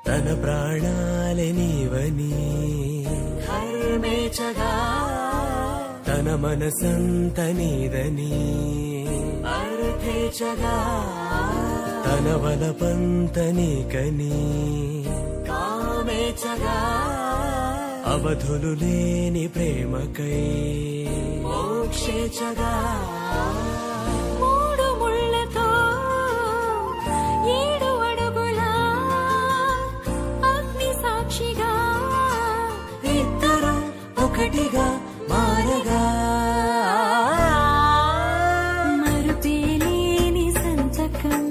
తన ప్రాణాలే నీవని హర్మేచగా తన మనసంత నీదని అర్థేచగా తన వలపంత నీకని కామేచగా అవధులు లేని ప్రేమకై మోక్షేచగా మూడు ముళ్ళతో 7 అడుగుల అగ్ని సాక్షిగా ఇద్దరు ఒకటిగా మారగా మరుపేలేని సంతకం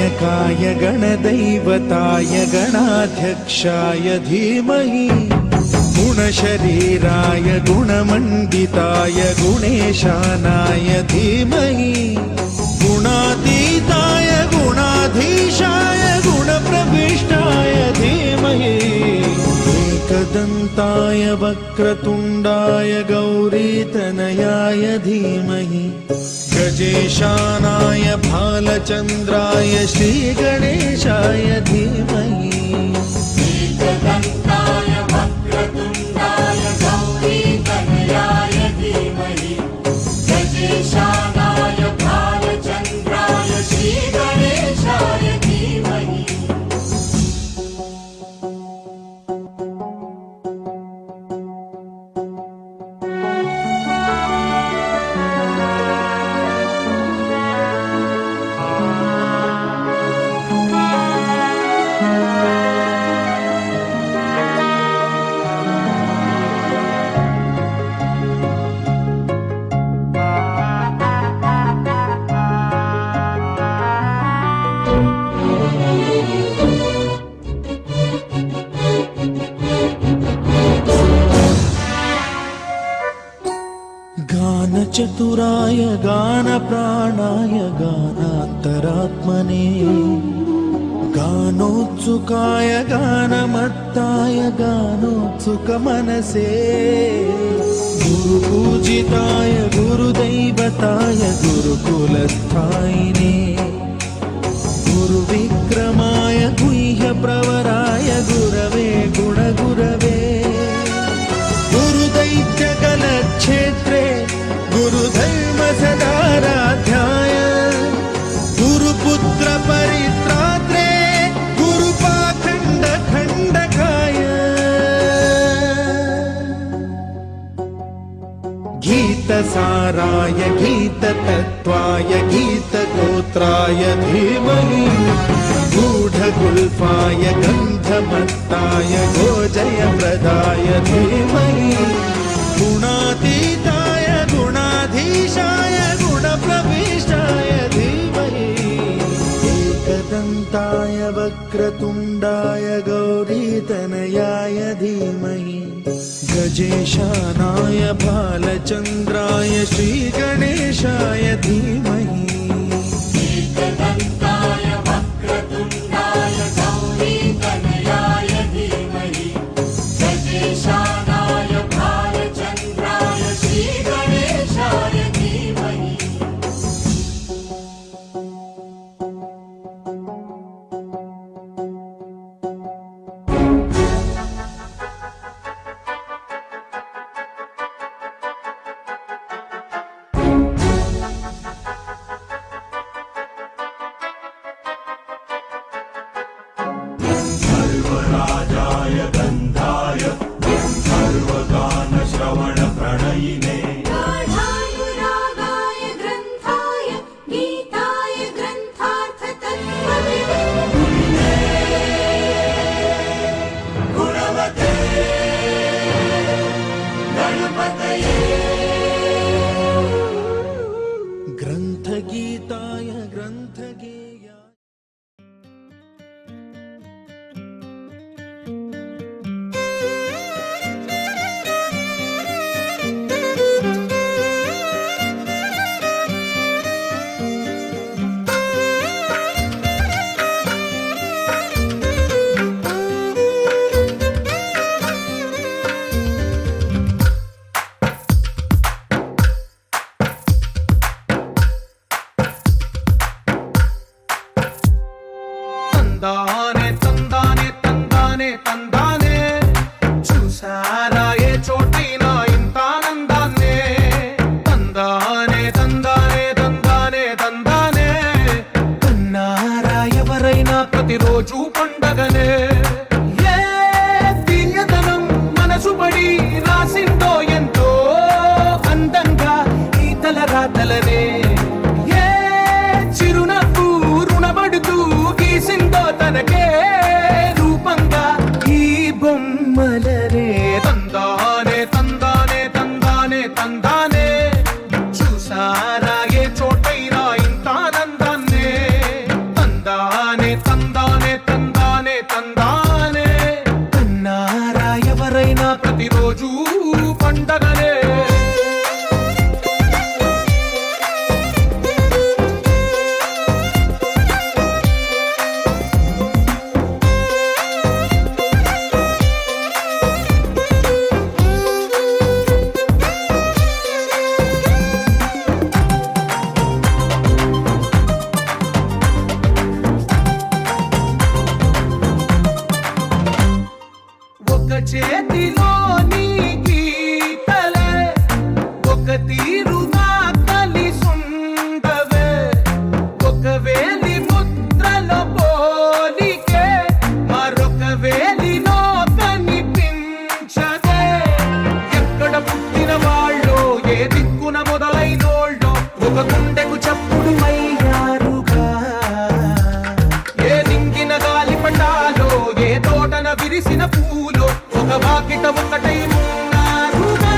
गणनायकाय गणदैवताय गणाध्यक्षाय धीमहि गुणशरीराय गुणमण्डिताय गुणेशानाय धीमहि गुणातीताय गुणाधीशाय गुणप्रविष्टाय धीमहि एकदन्ताय वक्रतुण्डाय गौरीतनयाय धीमहि गजेशानाय भालचन्द्राय श्रीगणेशाय धीमहि एकदन्ताय वक्रतुण्डाय गौरीतनयाय धीमहि गजेशानाय भालचन्द्राय श्रीगणेशाय धीमहि गानचतुराय गानप्राणाय गानान्तरात्मने गानोत्सुकाय गानमत्ताय गानोत्सुकमनसे गुरुपूजिताय गुरुदैवताय गुरुकुलस्थायिने गुरुविक्रमाय गुह्यप्रवराय गुरवे गुणगुरवे गुरुदैत्यकलक्षेत्रे गुरुधर्म सदाराध्याय गुरुपुत्र परित्रात्रे गुरुपाखण्ड खण्डकाय गीतसाराय गीततत्त्वाय गीतगोत्राय धीमहि गूढगुल्फाय गन्धमत्ताय गोजयप्रदाय धीमहि गुणातीताय गुणाधीशाय गुणप्रविष्टाय धीमहि एकदन्ताय वक्रतुण्डाय गौरीतनयाय धीमहि गजेशानाय भालचन्द्राय श्रीगणेशाय धीमहि एकदन्ताय वक्रतुण्डाय गौरीतनयाय धीमहि गजेशानाय भालचन्द्राय श्रीगणेशाय धीमहि सर्वराजाय गन्धाय सर्वगानश्रवणप्रणयिने गाढानुरागाय ग्रन्थाय गीताय ग्रन्थार्थतत्त्वविदे गुणवते गणपतये ग्रन्थगीताय ग्रन्थगेयाय తందానే తందానే తందానే తందానే చూసారా ఏ చోటైనా ఇంత ఆనందాన్నే తందానే తందానే తందానే తందానే కన్నారా ఎవరైనా ప్రతిరోజు పండగనే ఏ తీయదనం మనసు పడి రాసిందో ఎంతో అందంగా ఈ తలరాతలనే ఏ చిరునవ్వు రుణపడుతూ గీసిందో తనకే రూపంగా ఈ బొమ్మలనే తందానే తందానే తందానే తందానే చూసారా ఏ చోటైనా ఇంత ఆనందాన్నే తందానే ముంగిట ఒకటై ఉన్నారుగా.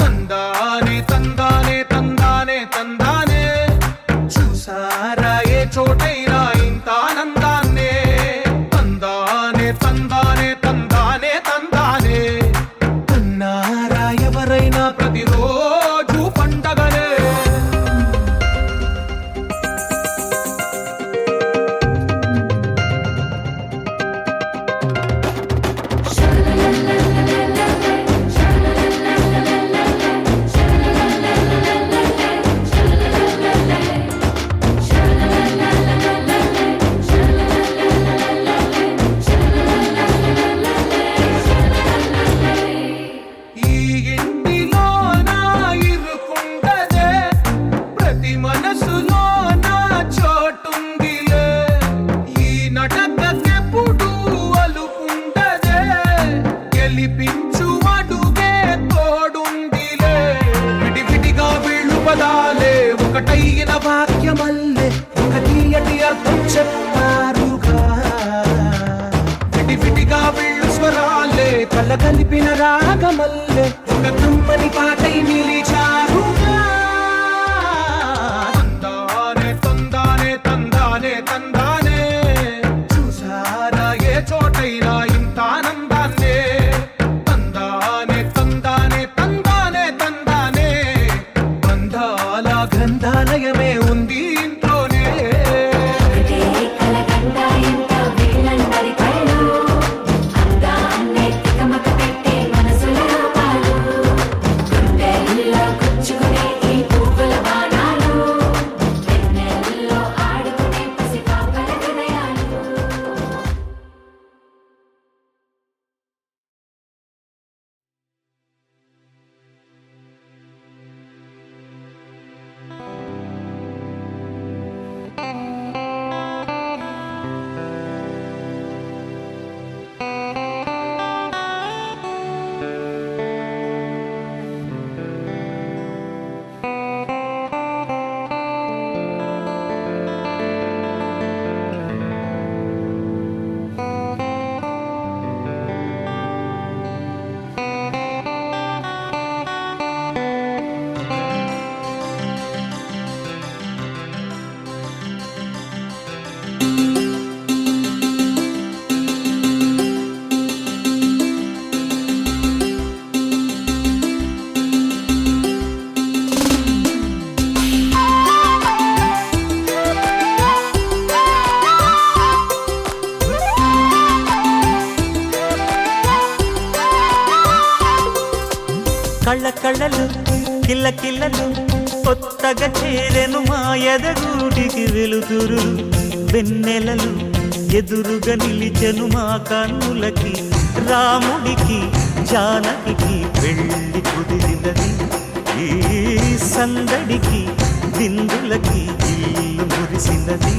తందానే తందానే తందానే తందానే చూసారా ఏ చోటైనా ఇంత ఆనందాన్నే. తందానే తందానే తందానే తందానే తన్నారా ఎవరైనా ప్రతిరోజు పండగనే. ఈ ఇంటిలోన ఇరుకుండదే ప్రతి మనసులోన చోటుందిలే. ఈ నటకెప్పుడు అలుకుండదే గెలిపించు అడుగే తోడుందిలే. విడివిడిగా వీళ్ళు పదాలే ఒకటైన వాక్యమల్లే ఒక తీయటి అర్థం చెప్పారుగా. విడివిడిగా వీళ్ళు స్వరాలే కలగలిపిన రాగమల్లే ఒక కమ్మని పాటై నిలిచారుగా. తందానే తందానే తందానే తందానే చూసారా ఏ చోటైనా ఇంత ఆనందాన్నే. తందానే తందానే తందానే తందానే బంధాల గ్రంథాలయమే ఉంది ఇంట్లోనే. ఒకటే కలగంట ఎంత వీళ్ళందరి కళ్ళు అందాన్నే తికమక పెట్టే మనసుల రూపాలు గుండెల్లో గుచ్చుకునే ఈ పువ్వుల బాణాలు వెన్నెల్లో ఆడుకునే పసిపాపల హృదయాలు. కళ్ళ కళ్ళలు కిల్ల కిల్లలు కొత్తగా చేరెను మా ఎదగూటికి వెలుతురు. వెన్నెలలు ఎదురుగా నిలిచెను మా కన్నులకి. రాముడికి జానకి పెళ్లి కుదిరినది. ఈ సందడికి విందులకి ఇల్లు మురిసినది.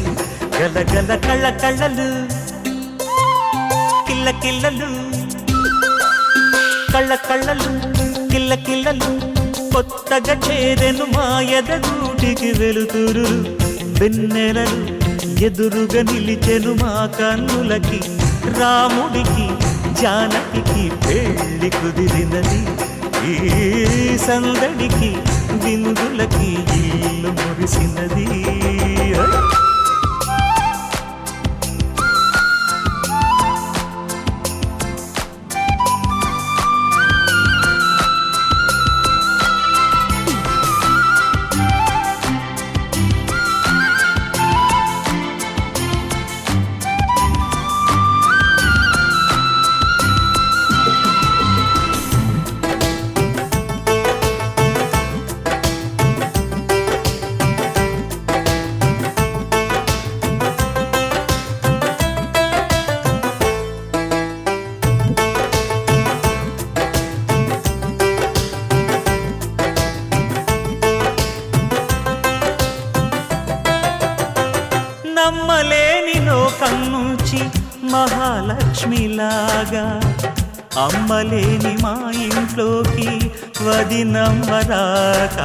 గలగల కళ్ళ కళ్ళలు కిల్ల కిల్లలు కళ్ళ కళ్ళలు కిల్ల కిల్లలు కొత్తగా చేరెను మా ఎదగూటికి వెలుతురు. వెన్నెలలు ఎదురుగా నిలిచెను మా కన్నులకి. రాముడికి జానకి పెళ్లి కుదిరినది. ఈ సందడికి విందులకి ఇల్లు మురిసినది. నమ్మలేని లోకం నుంచి మహాలక్ష్మిలాగా అమ్మలేని మా ఇంట్లోకి వదినమ్మరాక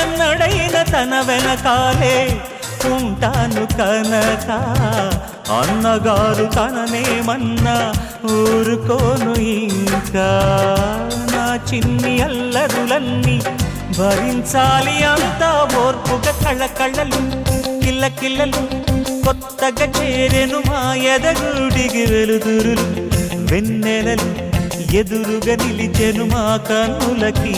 ఎన్నడైన తన వెనకాలే ఉంటాను కనుక అన్నగారు తననేమన్నా ఊరుకోను ఇంకా. నా చిన్ని అల్లరులన్నీ భరించాలి అంతా ఓర్పుగా. కళ్ళకళ్ళలు కిల్లకిల్లలు కొత్తగా చేరెను మా ఎదగుడికి వెలుతురులు. వెన్నెలలు ఎదురుగా నిలిచెను మా కన్నులకి.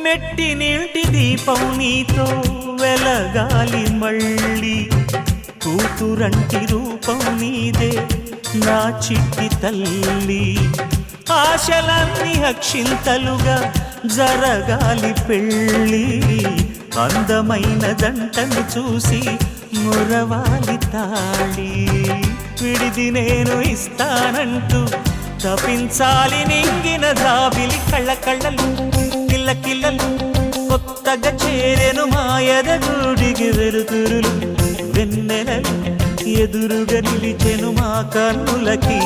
నెట్టినింటి దీపం నీతో వెలగాలి మళ్ళీ. కూతురంటి రూపం నీదే నా చిట్టి తల్లి. ఆశలన్నీ అక్షింతలుగా జరగాలి పెళ్ళి. అందమైన దంటను చూసి మురవాలి తాళి. విడిది నేను ఇస్తానంటూ తపించాలి నింగిన జాబిలి. కళ్ళకళ్ళలు కిల్లకిల్లలు కొత్తగా చేరెను మా ఎదగుడికి వెలుతురులు. వెన్నెలలు ఎదురుగా నిలిచెను మా కన్నులకి.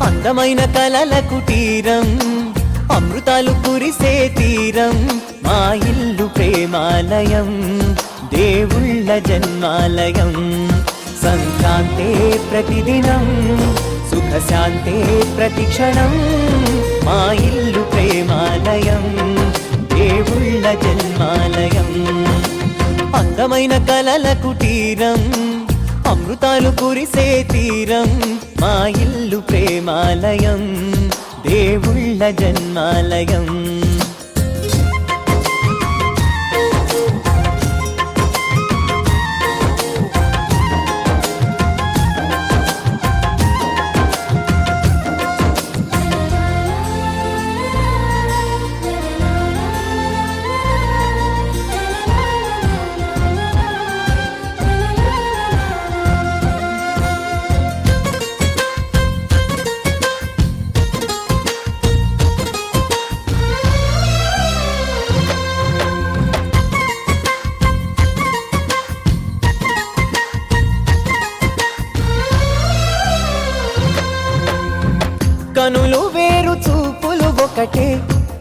అందమైన కలల కుటీరం, అమృతాలు కురిసే తీరం, మా ఇల్లు ప్రేమాలయం, దేవుళ్ళ జన్మాలయం. సంక్రాంతే ప్రతిదినం, సుఖశాంతే ప్రతిక్షణం, మా ఇల్లు ప్రేమాలయం, దేవుళ్ళ జన్మాలయం. అందమైన కలల కుటీరం, అమృతాలు కురిసే తీరం, మా ఇల్లు ప్రేమాలయం, దేవుళ్ళ జన్మాలయం. కనులు వేరు చూపులు ఒకటే,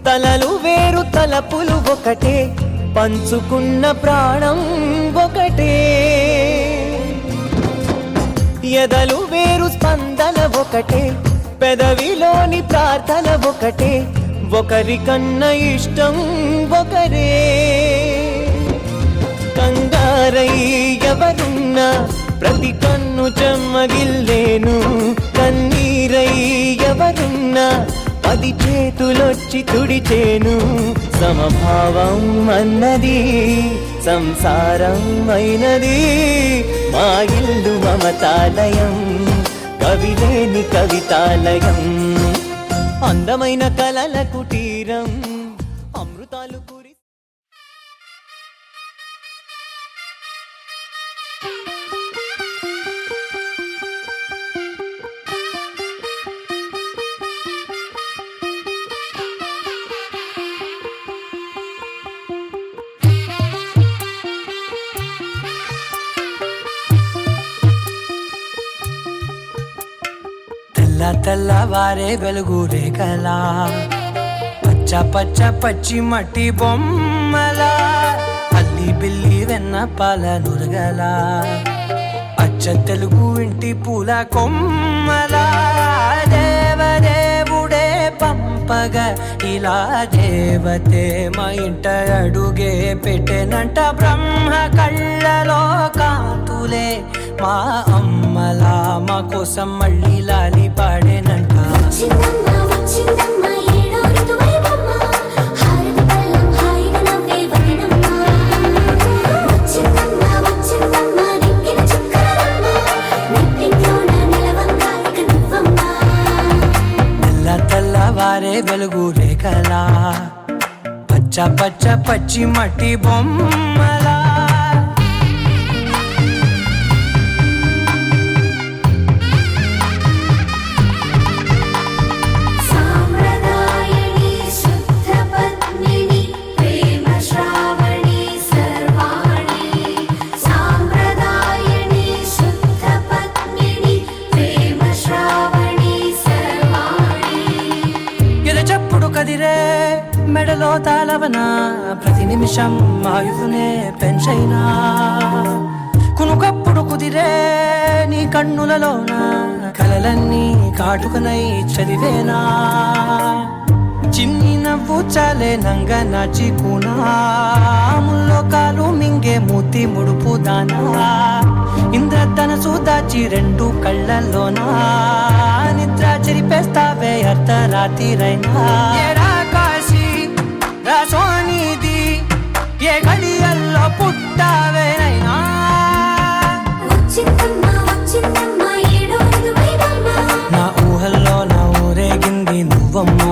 తలలు వేరు తలపులు ఒకటే, పంచుకున్న ప్రాణం ఒకటే. ఎదలు వేరు స్పందన ఒకటే, పెదవిలోని ప్రార్థన ఒకటే, ఒకరికన్నా ఇష్టం ఒకరే. కంగారై ఎవరున్నా ప్రతి కన్ను చెమ్మగిల్లేను, కన్నీరై ఎవరున్నా 10 చేతులొచ్చి తుడిచేను. సమభావం అన్నది సంసారం అయినది, మా ఇల్లు మమతాలయం, కవిలేని కవితాలయం. అందమైన కలల కుటీరం, అమృతాలు కురి తెల్లవారే వెలుగు రేఖలా పచ్చ పచ్చ పచ్చి మట్టి బొమ్మలా అల్లి బిల్లి వెన్న పాల నురగలా అచ్చ తెలుగు ఇంటి పూల కొమ్మలా దేవదేవుడే పంపగా ఇలా దేవతే మా ఇంట అడుగే పెట్టెనంట బ్రహ్మ కళ్ళలో కాంతులే మా అమ్మలా మా కోసం మళ్ళీ లాలి పాడేనంట వచ్చిందమ్మ వచ్చిందమ్మ ఏడో ఋతువైవమ్మ హారతి పళ్ళం హాయిగా నవ్వే వదినమ్మ వచ్చిందమ్మ వచ్చిందమ్మ నెక్కిన చుక్కలమ్మ నెట్టింట్లోన నిలవంగా ఇక నువ్వమ్మ తెల్లవారే వెలుగు రేఖలా పచ్చ పచ్చ పచ్చి మట్టి బొమ్మలా సాంప్రదాయని శుద్ధ పద్మిని ప్రేమ శ్రావణి సర్వాణి సాంప్రదాయని శుద్ధ పద్మిని ప్రేమ శ్రావణి సర్వాణి ఎదచప్పుడు కదిరే మెడలో తాళవన ప్రతి నిమిషం ఆయుధునే పెంచైనా కునుకప్పుడు కుదిరే నీ కన్నులలోన కలలన్నీ కాటుకనై చదివేనా చిన్ని నవ్వు చాలే నంగ నాచి ముల్లో కాలు మింగే మూతి ముడుపు దానా ఇంద్రధనసు దాచి రెండు కళ్ళల్లోనా నిద్ర చెరిపేస్తావే అర్ధరాత్రిరైనా ఏడా కాశీ రాసోనిది ఏ గడియల్లో పుట్టావేనైనా వచ్చిందమ్మ వచ్చిందమ్మ ఏడో ఋతువైవమ్మ నా ఊహల్లో నా ఊరేగింది నువ్వమ్మా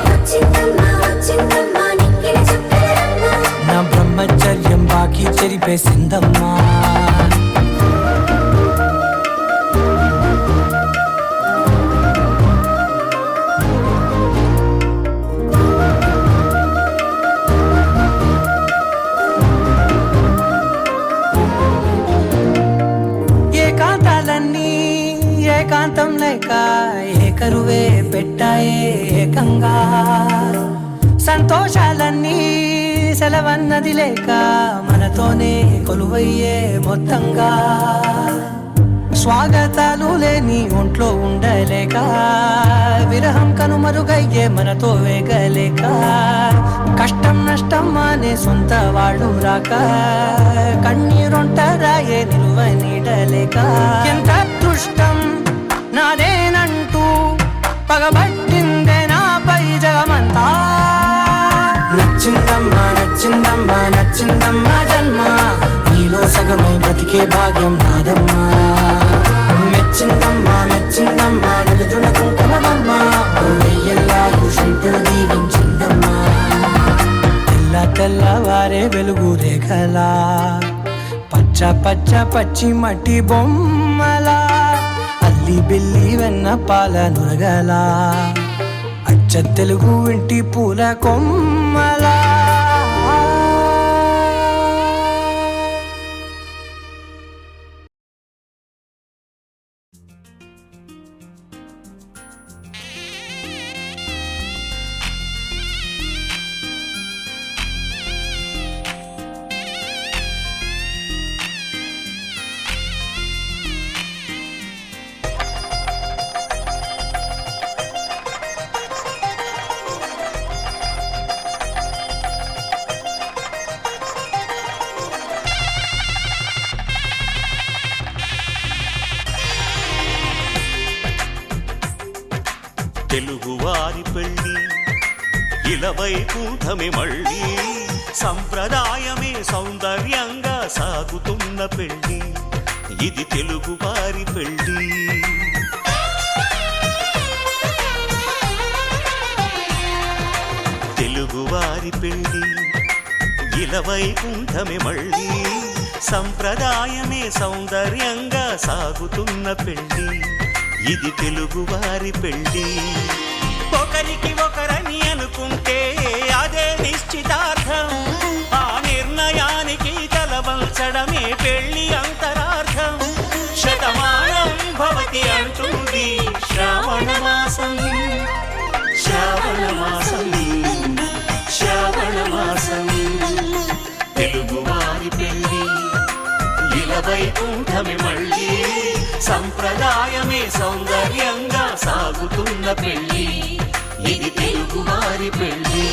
వచ్చిందమ్మ వచ్చిందమ్మ నెక్కిన చుక్కలమ్మ నా బ్రహ్మచర్యం బాకీ చెరిపేసిందమ్మా ఏకాంతాలన్నీ ఏకాంతం లేక ఏకరువే పెట్టాయే ఏకంగా సంతోషాలన్నీ సెలవన్నది లేక మనతోనే కొలువయ్యే మొత్తంగా స్వాగతాలు లేని ఒంట్లో ఉండలేక విరహం కనుమరుగయ్యే మనతో వేగలేక కష్టం నష్టం అనే సొంత వాడు రాక కన్నీరొంటరాయే నిలువ నీడలేక ఎంత అదృష్టం నాదేనంటూ పగబట్టిందే నాపై జగమంతా నచ్చిందమ్మా నచ్చిందమ్మా నచ్చిందమ్మా జన్మ నీలో సగమై బ్రతికే భాగ్యం నాదమ్మా మెచ్చిందమ్మా మెచ్చిందమ్మా నిలుదున కుంకుమమ్మా వెయ్యల్లా భూషింపులు దీవించిందమ్మా తెల్లవారే వెలుగు రేఖలా పచ్చ పచ్చ పచ్చి మట్టి బొమ్మలా అల్లి బిల్లి వెన్న పాల నురగలా అచ్చ తెలుగు ఇంటి పూల కొమ్మలా తెలుగువారి పెళ్ళి ఇలవైకుంఠమే మళ్ళీ సంప్రదాయమే సౌందర్యంగా సాగుతున్న పెళ్ళి ఇది తెలుగువారి పెళ్ళి తెలుగువారి పెళ్ళి ఇలవైకుంఠమే మళ్ళీ సంప్రదాయమే సౌందర్యంగా సాగుతున్న పెళ్ళి ఇది తెలుగువారి పెళ్ళి ఒకరికి ఒకరని అనుకుంటే అదే నిశ్చితార్థం ఆ నిర్ణయానికి తలవంచడమే పెళ్ళి అంతరార్థం శతమానం భవతి అంటుంది శ్రావణ మాసం శ్రావణ మాసం శ్రావణ మాసం తెలుగువారి పెళ్ళి ఇలా వైకుంఠమి మళ్ళీ సంప్రదాయమే సౌందర్యంగా సాగుతున్న పెళ్ళి ఇది తెలుగువారి పెళ్ళి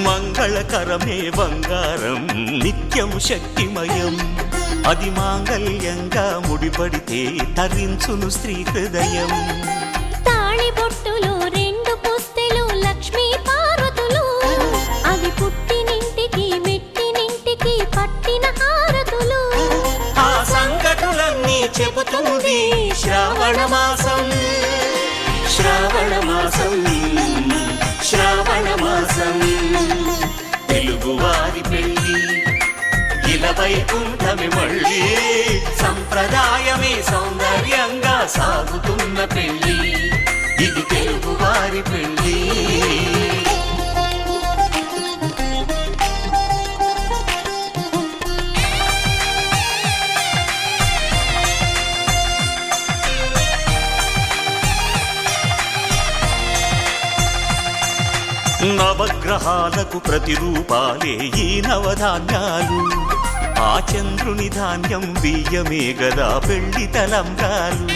మంగళకరమే బంగారం నిత్యం శక్తిమయం అది మాంగళ్యంగా ముడిపడితే తరించును స్త్రీ హృదయం తాళి బొట్టులో రెండు పుస్తెలు లక్ష్మీ పార్వతులు అవి పుట్టినింటికి మెట్టినింటికి పట్టిన హారతులు ఆ సంగతులన్నీ చెబుతుంది శ్రావణ మాసం శ్రావణ మాసం శ్రావణ మాసం తెలుగువారి పెళ్ళి ఇలా వైకుంఠమి మళ్ళీ సంప్రదాయమే సౌందర్యంగా సాగుతున్న పెళ్ళి ఇది తెలుగువారి పెళ్ళి నవగ్రహాలకు ప్రతిరూపాలే ఈ నవధాన్యాలు ఆ చంద్రుని ధాన్యం బియ్యమే గదా పెళ్లి తలంబ్రాలు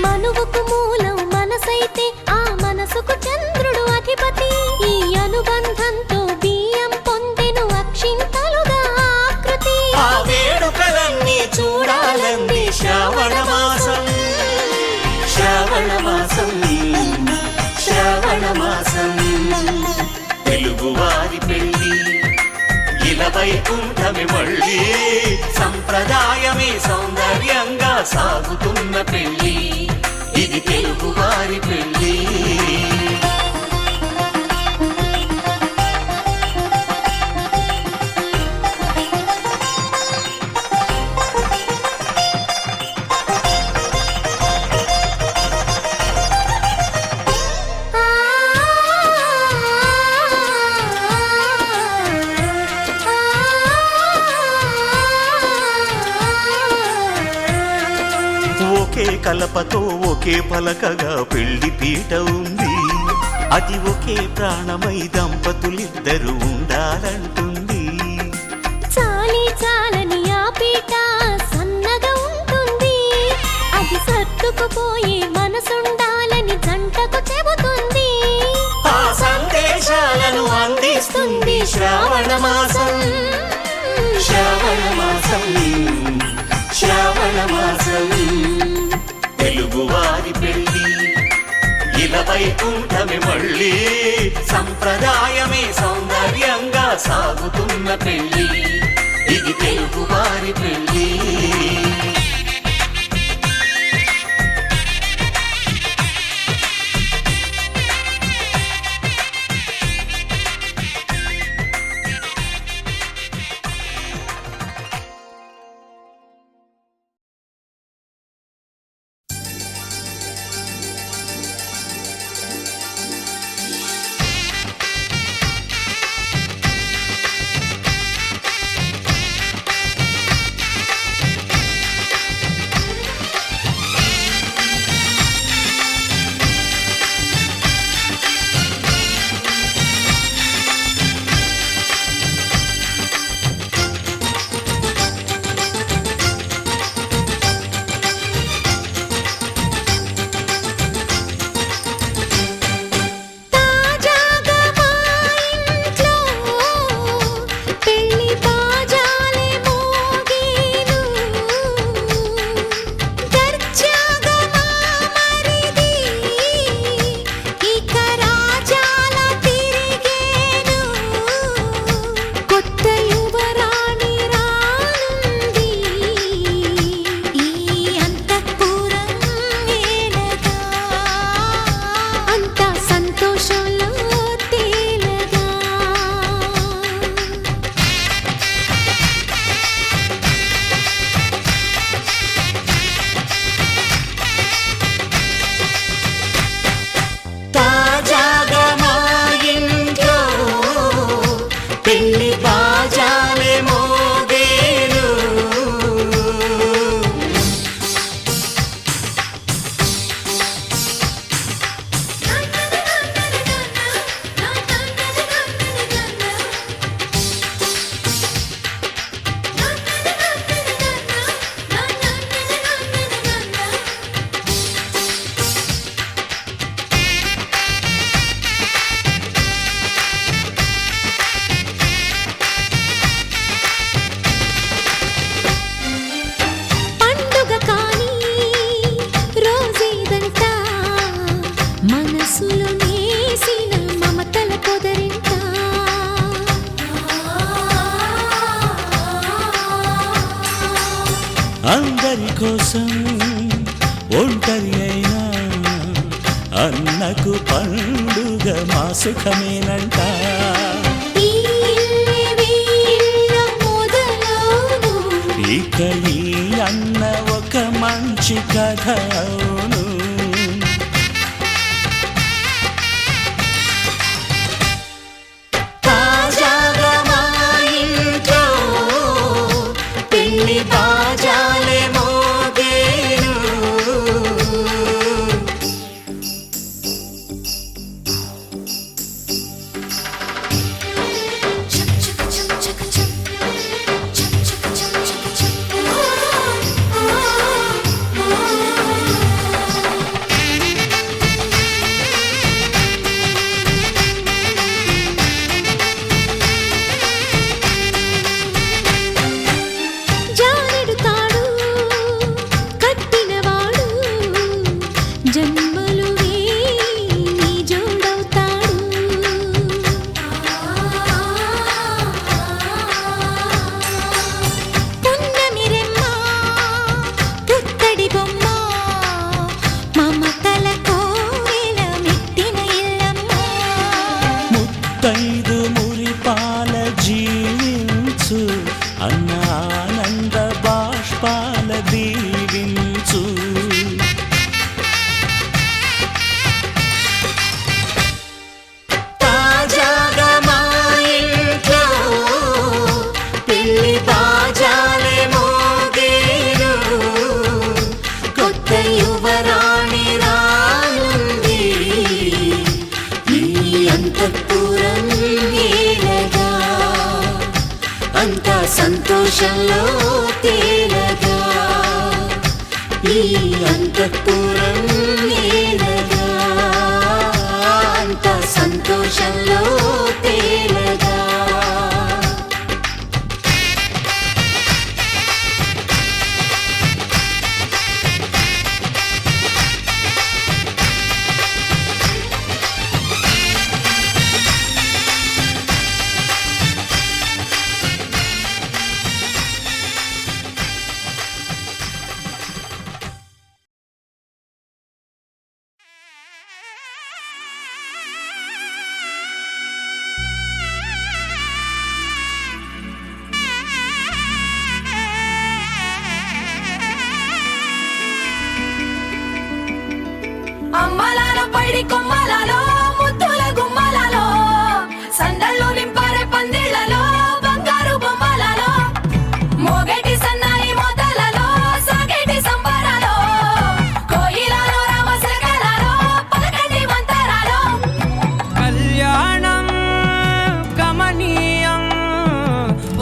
మనువుకు మూలం మనసైతే ఆ మనసుకు చంద్రుడు అధిపతి ఈ అనుబంధంతో బియ్యం పొందెను అక్షింతలుగా ఆకృతి ఆ వేడుకలన్నీ చూడాలంది శ్రావణ మాసం శ్రావణ మాసం శ్రావణ మాసం తెలుగువారి పెళ్ళి ఇలా వైకుంఠమి మళ్ళీ సంప్రదాయమే సౌందర్యంగా సాగుతున్న పెళ్ళి ఇది తెలుగువారి పెళ్ళి ఒకే కలపతో ఒకే పలకగా పెళ్లి పీట ఉంది అది ఒకే ప్రాణమై దంపతులిద్దరూ ఉండాలంటుంది చాలి చాలని ఆ పీట సన్నగా ఉంటుంది అది సర్దుకుపోయే మనసుండాలని జంటకు చెబుతుంది ఆ సందేశాలను అందిస్తుంది శ్రావణ మాసం శ్రావణ మాసం శ్రావణ మాసం తెలుగువారి పెళ్ళి ఇలా వైకుంఠమి మళ్ళీ సంప్రదాయమే సౌందర్యంగా సాగుతున్న పెళ్ళి ఇది తెలుగువారి పెళ్ళి కోసం ఒంటరి అయినా అన్నకు పండుగ మా సుఖమేనంట. ఈ వీళ్ళ మొదలవును. ఇక ఈ అన్న ఒక మంచి కథ అవును. తాజాగా మా ఇంట్లో పెళ్లి బాజాలే మోగేను. చక్ చక్ చక్ చక్ చక్. చక్ చక్ చక్ చక్ చక్. జారెడు తాడు కట్టినవాడు జన్మలు వేయి జోడవుతాడు. పున్నమిరెమ్మ పుత్తడి బొమ్మ మమతల కోవెల మెట్టిన ఇల్లమ్మ. ముత్తైదు మురిపాల జీవించు అన్న ఆనంద బాష్పాల దీవించు. తాజాగా మా ఇంట్లో పెళ్లి బాజాలే మోగేను. కొత్త యువరాణి రానుంది ఈ అంతఃపురం ఏలగా. అంతా సంతోషంలో తేలగా ఈ అంతఃపురం ఏలగా. అంతా సంతోషంలో తేలగా. అమ్మలాల పైడి కొమ్మలలో ముద్దుల గుమ్మలలో సందళ్ళు నింపారే పందిళ్లలో బంగారు బొమ్మలలో మోగేటి సన్నాయి మోతలలో సాగేటి సంబరాలో కోయిలలో రామశకలలో పలకండి మంతరాలో. కళ్యాణం గమనీయం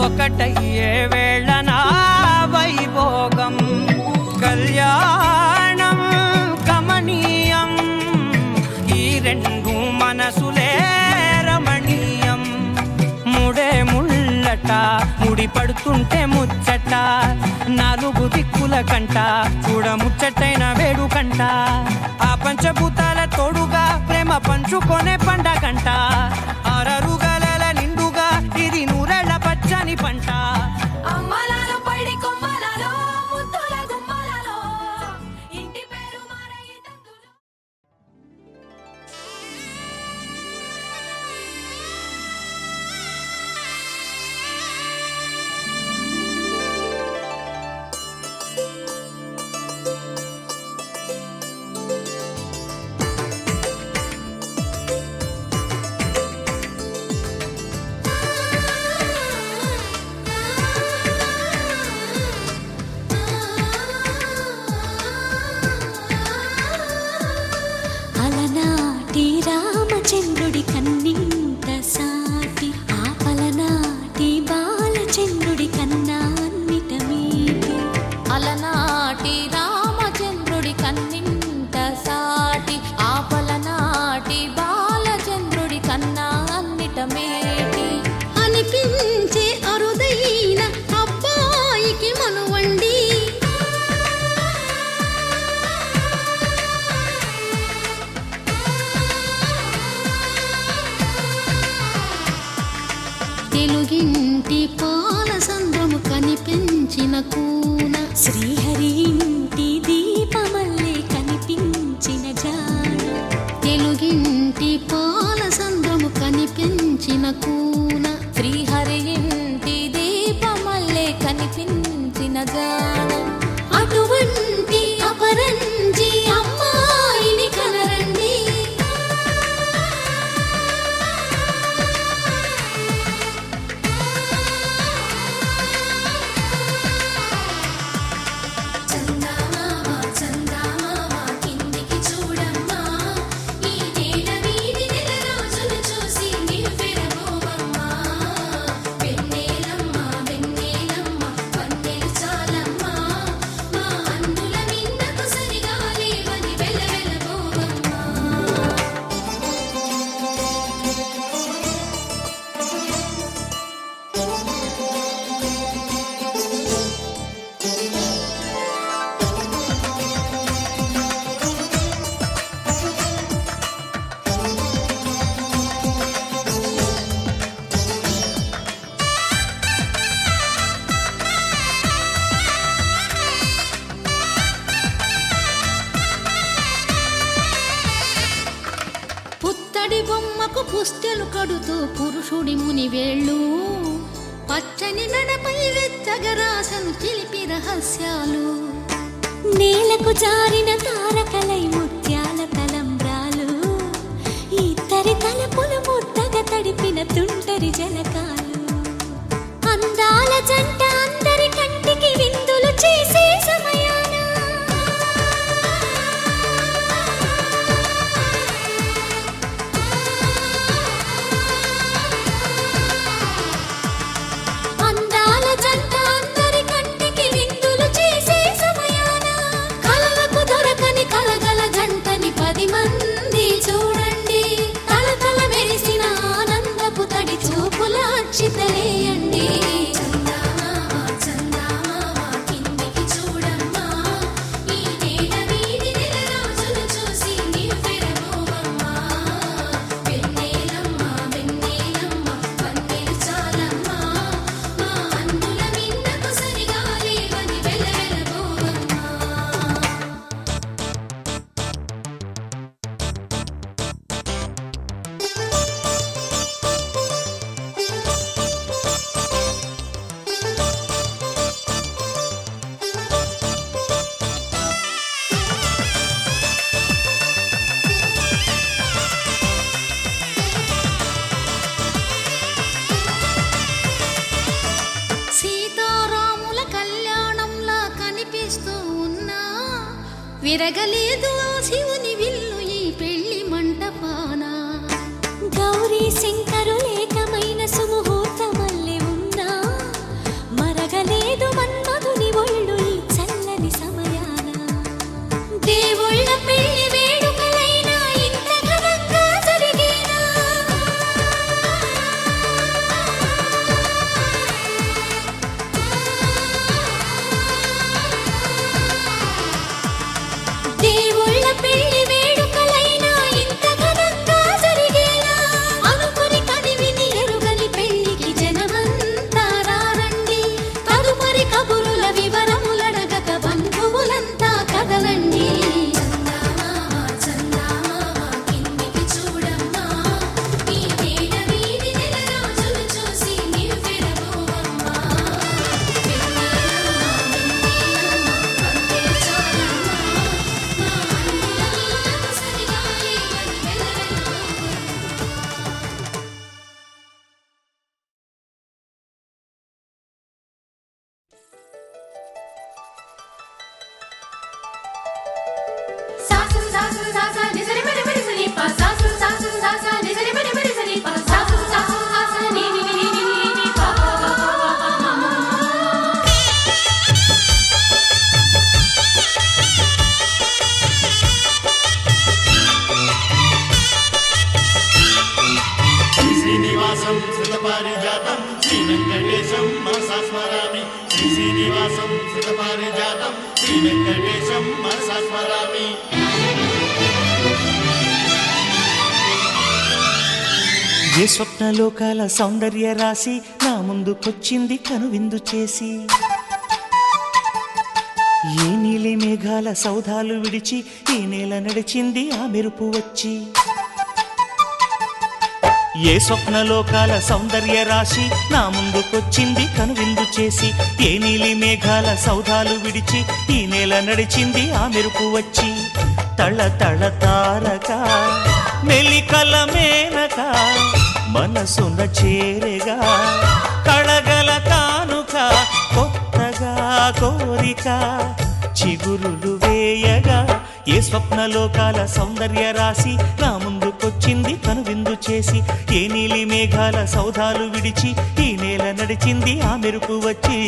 ఒకటయ్యే వేళ నా వైభోగం. కళ్యాణం గమనీయం ఈ రెండు మనసులే రమణీయం. ముడే ముళ్ళట ముడి పడుతుంటే ముచ్చట నాలుగు దిక్కుల కంట చూడ ముచ్చటైన వేడుకంట. ఆ పంచభూతాల తోడుగా ప్రేమ పంచుకొనే పండగంట. అరరుగలల నిండుగా ఇది నూరెళ్ళ పచ్చని పంట. అమ్మలాల పైడి కొమ్మలలో ముద్దుల గుమ్మలలో ఇంటి పేరు మారయి తందులో. అలనాటి రామచంద్రుడి కన్నింత సాటి ఆపలనాటి బాలచంద్రుడి కన్నా అన్నిట మీటి. అలనాటి రామచంద్రుడి కన్నింత సాటి ఆపలనాటి బాలచంద్రుడి కన్నా అన్నిట మేటి. అనిపించే అరుదైన అబ్బాయికి మనువండి తెలుగింటి పాల సంద్రము కనిపించిన కూన శ్రీహరి పూన శ్రీహరి ఇంటి దీపమల్లే కనిపించిన జాన అటువంటి అపరంజి అమ్మాయిని కనరండి. చందమామ చందమామ కిందికి చూడమ్మా, ఈ నేల వీధి నెల రోజులు చూసి నివ్వెరబోవమ్మా. వెన్నెలమ్మ వెన్నెలమ్మ వన్నెలు చాలమ్మా, మా అన్నుల మిన్నకు సరిగా లేవని వెలవెలబోవమ్మా. పుత్తడి బొమ్మకు పుస్తెలు కడుతూ పురుషుడి ముని వేళ్ళు, పచ్చని మెడపై వెచ్చగరాసను చిలిపి రహస్యాలు. నేలకు జారిన తారకలై ముత్యాల తలంబ్రాలు, ఇద్దరి తలపులు ముద్దగా తడిపిన తుంటరి జలకాలు. అందాల జంట అందరి కంటికి విందులు చేసే సమయాన అందాల జంట అందరి కంటికి విందులు చేసే సమయాన కలలకు దొరకని కలగల జంటని 10 మంది చూడండి. తలతల మెరిసిన ఆనందపు తడి చూపుల అచ్చితలేయండి. చందమామ చందమామ కిందికి చూడమ్మా, ఈ నేల వీధి నెల రోజులు చూసి నివ్వెరబోవమ్మా. వెన్నెలమ్మ వెన్నెలమ్మ వన్నెలు చాలమ్మా, మా అన్నుల మిన్నకు సరిగా లేవని వెలవెలబోవమ్మా. సీతారాముల కళ్యాణంలా కనిపిస్తూ ఉన్నా, విరగలేదు ఆ శివుని విల్లు ఈ పెళ్లి మంటపాన. గౌరీ శంకరులేకమైన సుముహూర్తమల్లె ఉన్నా, మరగలేదు మన్మధుని ఒళ్ళు ఈ చల్లని సమయాన. దేవుళ్ళ పెళ్లి వేడుకలైనా ఇంత ఘనంగా జరిగేనా? దేవుళ్ళ పెళ్లి వేడుకలైనా ఇంత ఘనంగా జరిగేలా, అనుకుని కనివిని ఎరుగని పెళ్లికి జనమంతా రారండి. తదుపరి కబురుల వివరములడగక బంధువులంతా కదలండి. చందమామ చందమామ కిందికి చూడమ్మా, ఈ నేల వీధి నెల రోజులు చూసి నివ్వెరబోవమ్మా. వెన్నెలమ్మ వెన్నెలమ్మ వన్నెలు చాలమ్మా, మా అన్నుల మిన్నకు సరిగా లేవని వెలవెలబోవమ్మా. సాసు సాసు సాసా నిజరి మరి మరి సనిపా, సాసు సాసు సాసా నిజరి మరి మరి సనిపా, సాసు సాసు సాసా ని ని ని ని ని ని పా పా పా పా పా మా మా. శ్రీనివాసం శ్రుతపారిజాతం శ్రీ వెంకటేశం మనసా స్మరామి. శ్రీనివాసం శ్రుతపారిజాతం శ్రీ వెంకటేశం మనసా స్మరామి. ఏ స్వప్నలోకాల సౌందర్య రాశి నా ముందుకొచ్చింది కనువిందు చేసి, ఏ నీలి మేఘాల సౌధాలు విడిచి ఈ నేల నడిచింది ఆ మెరుపు వచ్చి. ఏ స్వప్నలోకాల సౌందర్య రాశి నా ముందుకొచ్చింది కనువిందు చేసి, ఏ నీలి మేఘాల సౌధాలు విడిచి ఈ నేల నడిచింది ఆ మెరుపు వచ్చి. తళ తళ తారక మెలికల మేనక మనసున చేరగా, కళగల కానుక కొత్తగా కోరిక చిగురులు వేయగా. ఏ స్వప్నలోకాల సౌందర్య రాశి నా ముందుకొచ్చింది కనువిందు చేసి, ఏ నీలి మేఘాల సౌధాలు విడిచి ఈ నేల నడిచింది ఆ మెరుపు వచ్చి.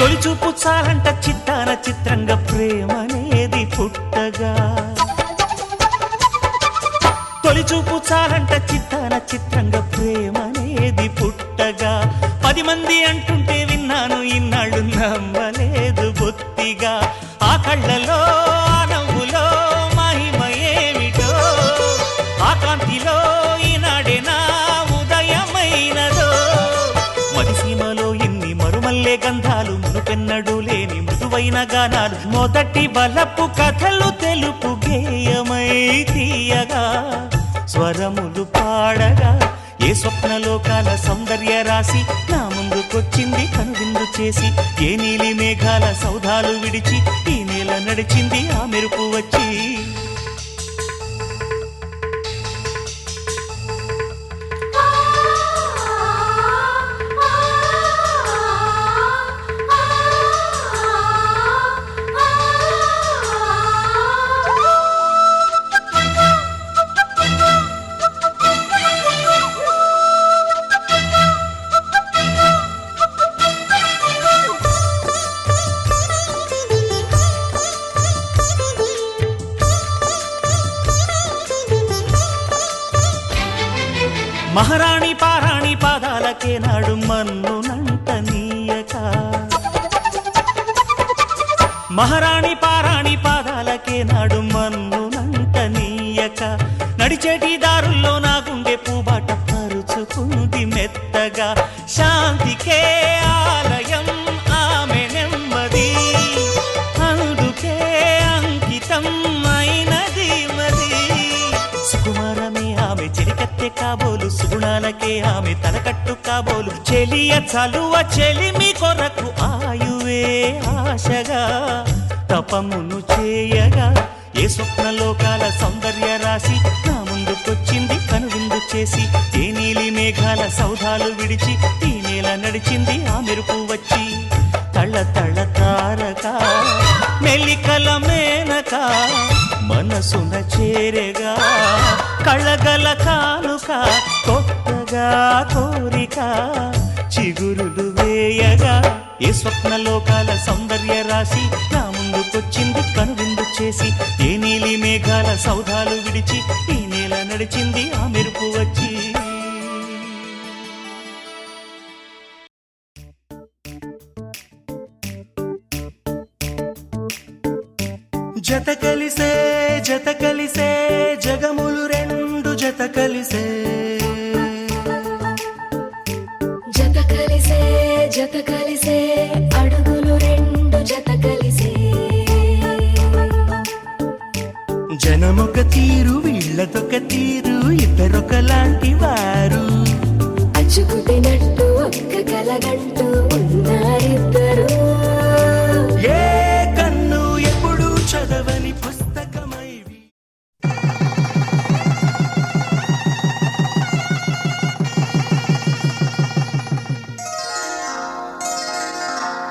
తొలిచూపు చాలంట చిత్తాన చిత్రంగా ప్రేమనేది పుట్టగా, తొలిచూపు చాలంట చిత్తాన చిత్రంగా ప్రేమనేది పుట్టగా. 10 మంది అంటుంటే విన్నాను ఇన్నాళ్ళు నమ్మలేదు బొత్తిగా. ఆ కళ్ళలో ఆ నవ్వులో మహిమ ఏమిటో, ఆ కాంతిలో ఈనాడే నా ఉదయమైనదో. మదిసీమలో ఇన్ని మరుమల్లే గంధాలు, మునుపెన్నడు లేని మృదువైన గానాలు, మొదటి బలపు కథలు తెలుపు గేయమై తీయగా స్వరములు పాడగా. ఏ స్వప్నలోకాల సౌందర్య రాశి నా ముందుకొచ్చింది కనువిందు చేసి, ఏ నీలి మేఘాల సౌధాలు విడిచి ఈ నేల నడిచింది ఆ మెరుపు వచ్చి. మహారాణి పారాణి పాదాలకే నాడు మన్నునంట నీయక, మహారాణి పారాణి పాదాలకే నాడు మన్నునంట నీయక. నడిచేటి దారుల్లో నా గుండె పూబాట పరుచుకుంది మెత్తగా. శాంతికే ఆలయం ఆమె నెమ్మది, అందుకే అంకితం అయినది మది. సుకుమారమే ఆమె చెలికత్తె కాబోలు, సుగుణాలకే ఆమె తలకట్టు కాబోలు. చెలియ చలువ చెలిమి కొరకు ఆయువే ఆశగా తపమును చేయగా. ఏ స్వప్నలోకాల సౌందర్య రాశి నా ముందుకొచ్చింది కనువిందు చేసి, ఏ నీలి మేఘాల సౌధాలు విడిచి ఈ నేల నడిచింది ఆ మెరుపు వచ్చి. తళ తళ తారక మెలికల మేనక మనసున చేరగా, కళగల కానుక కొత్తగా కోరిక చిగురులు వేయగా. ఏ స్వప్నలోకాల సౌందర్య రాశి నా ముందుకొచ్చింది కనువిందు చేసి, ఏ నీలి మేఘాల సౌధాలు విడిచి ఈ నేల నడిచింది ఆ మెరుపు వచ్చి. జత కలిసే జత కలిసే జగములు రెండు జత కలిసే, జత కలిసే జత కలిసే అడుగులు రెండు జత కలిసే. జనమొక తీరు వీళ్ళదొక తీరు, ఇద్దరొకలాంటి వారు. అచ్చుకుతినట్టు ఒక్క కలగంటూ ఉన్నారిద్దరు. ఏ కన్ను ఎప్పుడు చదవని పుస్తకమై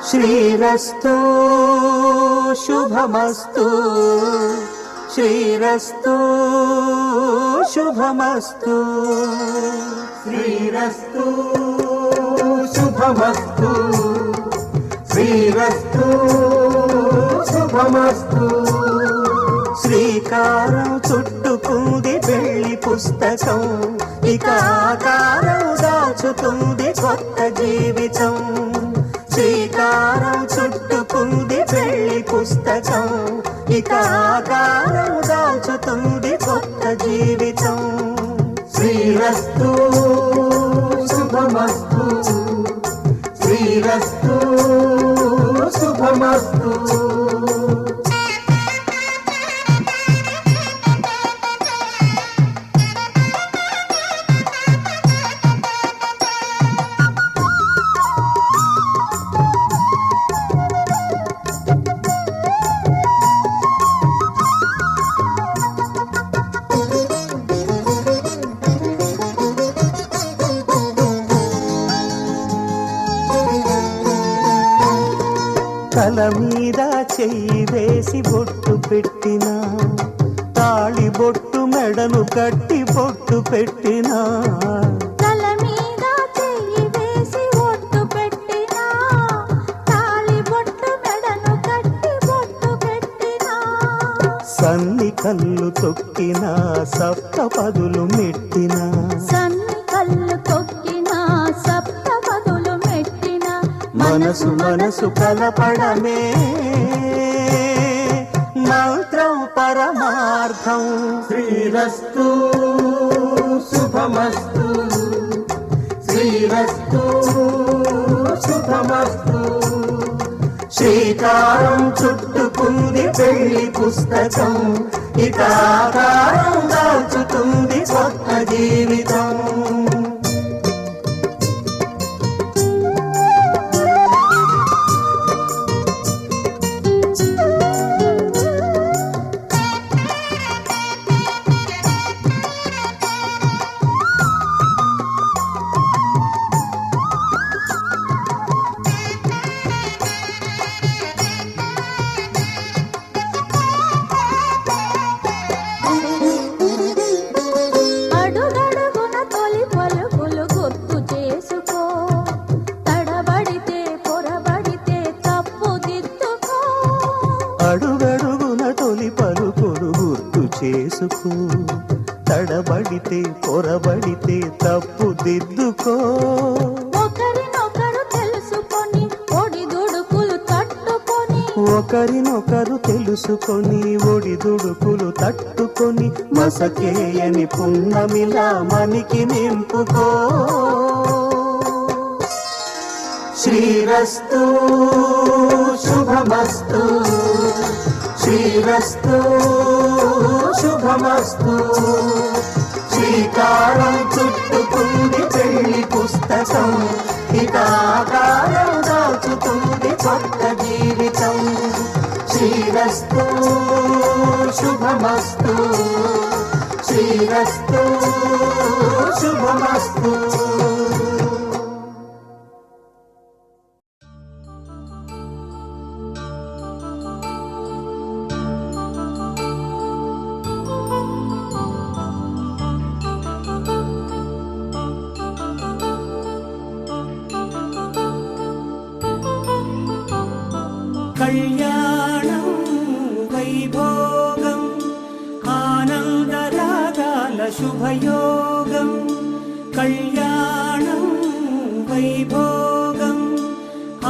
శ్రీరస్తు శుభమస్తు, శ్రీరస్తు శుభమస్తు, శ్రీరస్తు శుభమస్తు, శ్రీరస్తు శుభమస్తు. శ్రీకారం చుట్టుకుంది పెళ్లి పుస్తకం, ఇక ఆకారం దాచుతుంది కొత్త జీవితం శ్రీకారం చుట్టుకుంది పెళ్లి పుస్తకం ఇక ఆకారం దాచుతుంది కొత్త జీవితం శ్రీరస్తు శుభమస్తు శ్రీరస్తు శుభమస్తు తల మీద చెయ్యి వేసి బొట్టు పెట్టినా తాళి బొట్టు మెడను కట్టి బొట్టు పెట్టినా తల మీద చెయ్యి వేసి ఒట్టు పెట్టినా తాళి బొట్టు మెడను కట్టి బొట్టు పెట్టినా సన్ని కళ్ళు తొక్కినా సప్త పదులు మెట్టినా సన్ని కళ్ళు తొక్కినా సప్త పదులు మెట్టినా మనసు మనసు కలపడమే మంత్రం పరమార్థం శ్రీరస్తు శుభమస్తు శ్రీరస్తు శుభమస్తు శ్రీకారం చుట్టుకుంది పెళ్లి పుస్తకం ఇక ఆకారం దాచుతుంది కొత్త జీవితం అడుగడుగున తొలి పలుకులు గుర్తు చేసుకో తడబడితే పొరబడితే తప్పు దిద్దుకో అడుగడుగున తొలి పలుకులు గుర్తు చేసుకో తడబడితే పొరబడితే తప్పు దిద్దుకో ఒకరినొకరు తెలుసుకొని ఒడిదుడుకులు తట్టుకొని ఒకరినొకరు తెలుసుకొని ఒడిదుడుకులు తట్టుకొని మసకేయని పున్నమిలా మనికి నింపుకో శ్రీరస్తు శుభమస్తు శ్రీరస్తు శుభమస్తు శ్రీకారం చుట్టుకుంది పెళ్లి పుస్తకం ఇక ఆకారం దాచుతుంది కొత్త జీవితం శ్రీరస్తు శుభమస్తు శ్రీరస్తు శుభమస్తు కళ్యాణం వైభోగం ఆనందరాగాల శుభయోగం కళ్యాణం వైభోగం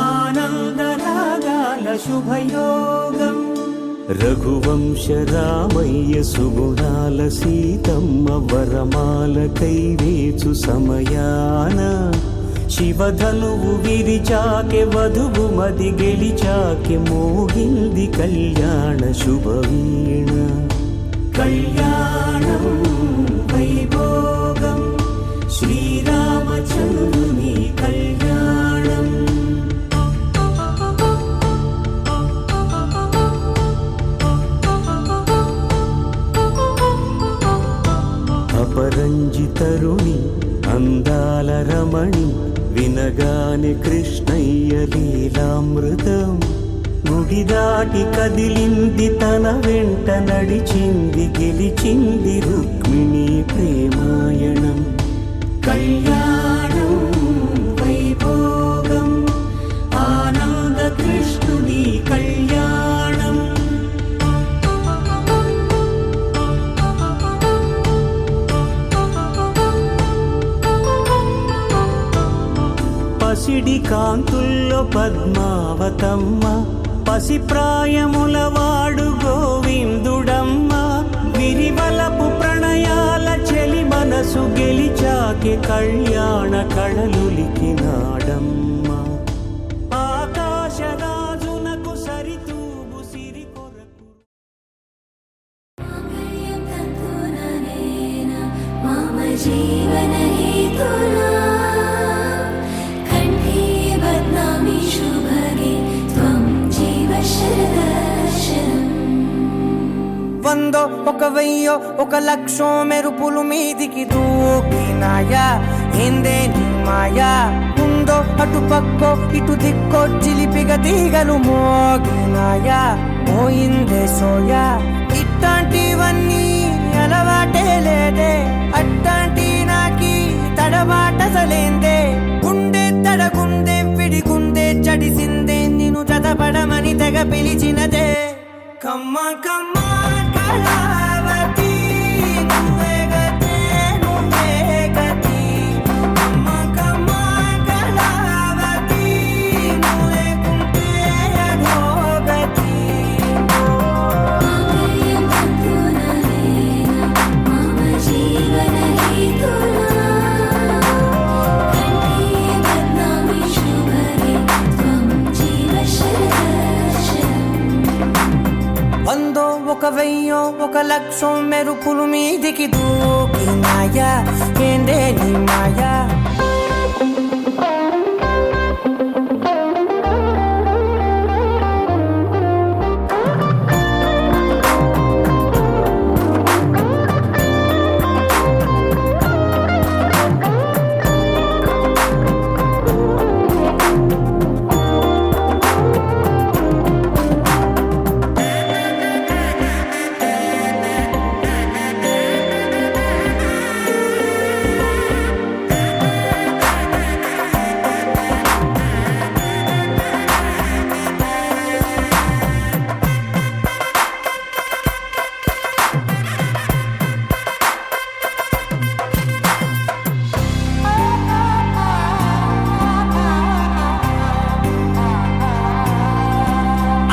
ఆనందరాగాల శుభయోగం రఘువంశ రామయ్య సుగుణాల సీతమ్మ వరమాల కైవేచు సమయాన శివధనువు విరిచాకె వధువు మది గెలిచాకె మోగింది కళ్యాణ శుభవీణ కళ్యాణం వైభోగం శ్రీరామచంద్రుని కళ్యాణం అపరంజి తరుణి అందాల రమణి వినగానే కృష్ణయ్య లీలామృతం గుడి దాటి కదిలింది తన వెంట నడిచింది గెలిచింది రుక్మిణి ప్రేమాయణం కళ్యాణం వైభోగం ఆనంద కృష్ణుని కళ్యాణం పసిడి కాంతుల్లో పద్మావతమ్మ పసిప్రాయముల వాడు గోవిందుడమ్మ విరివలపు ప్రణయాల చెలి మనసు గెలిచాకే కళ్యాణ కళలులికినాడమ్మ ఆకాశరాజునకు సరితూగు సిరి కొరకు मम जीवनहेतुना कण्ठे बध्नामि शुभगे त्वं जीव शरदर्शनम् వందో ఒక వెయ్యో ఒక లక్షో మెరుపులు మీదికి దూకినాయా ఏందే నీ మాయా ఉందో అటు పక్కో ఇటు దిక్కో చిలిపిగ తీగలు మోగినాయా పోయిందే సోయా ఇట్లాంటివన్నీ అలవాటే లేదే అట్లాంటి నాకి తడబాటసలేందే గుండె తడగుందే విడిగుందే చడిసిందే నిన్ను చదపడమని తెగ పిలిచినదే కమ్మ కమ్మ కళావతి నువ్వే గతే నువ్వే గతి కమ్మ కమ్మ కళావతి నువ్వే కుంటే అధోగతి मामयं तन्तुना मम जीवनहेतुना कण्ठे बध्नामि शुभगे त्वं जीव शरदर्शनम् వందో ఒక వెయ్యో ఒక లక్షో మెరుపులు మీదికి దూకినాయా ఏందే నీ మాయా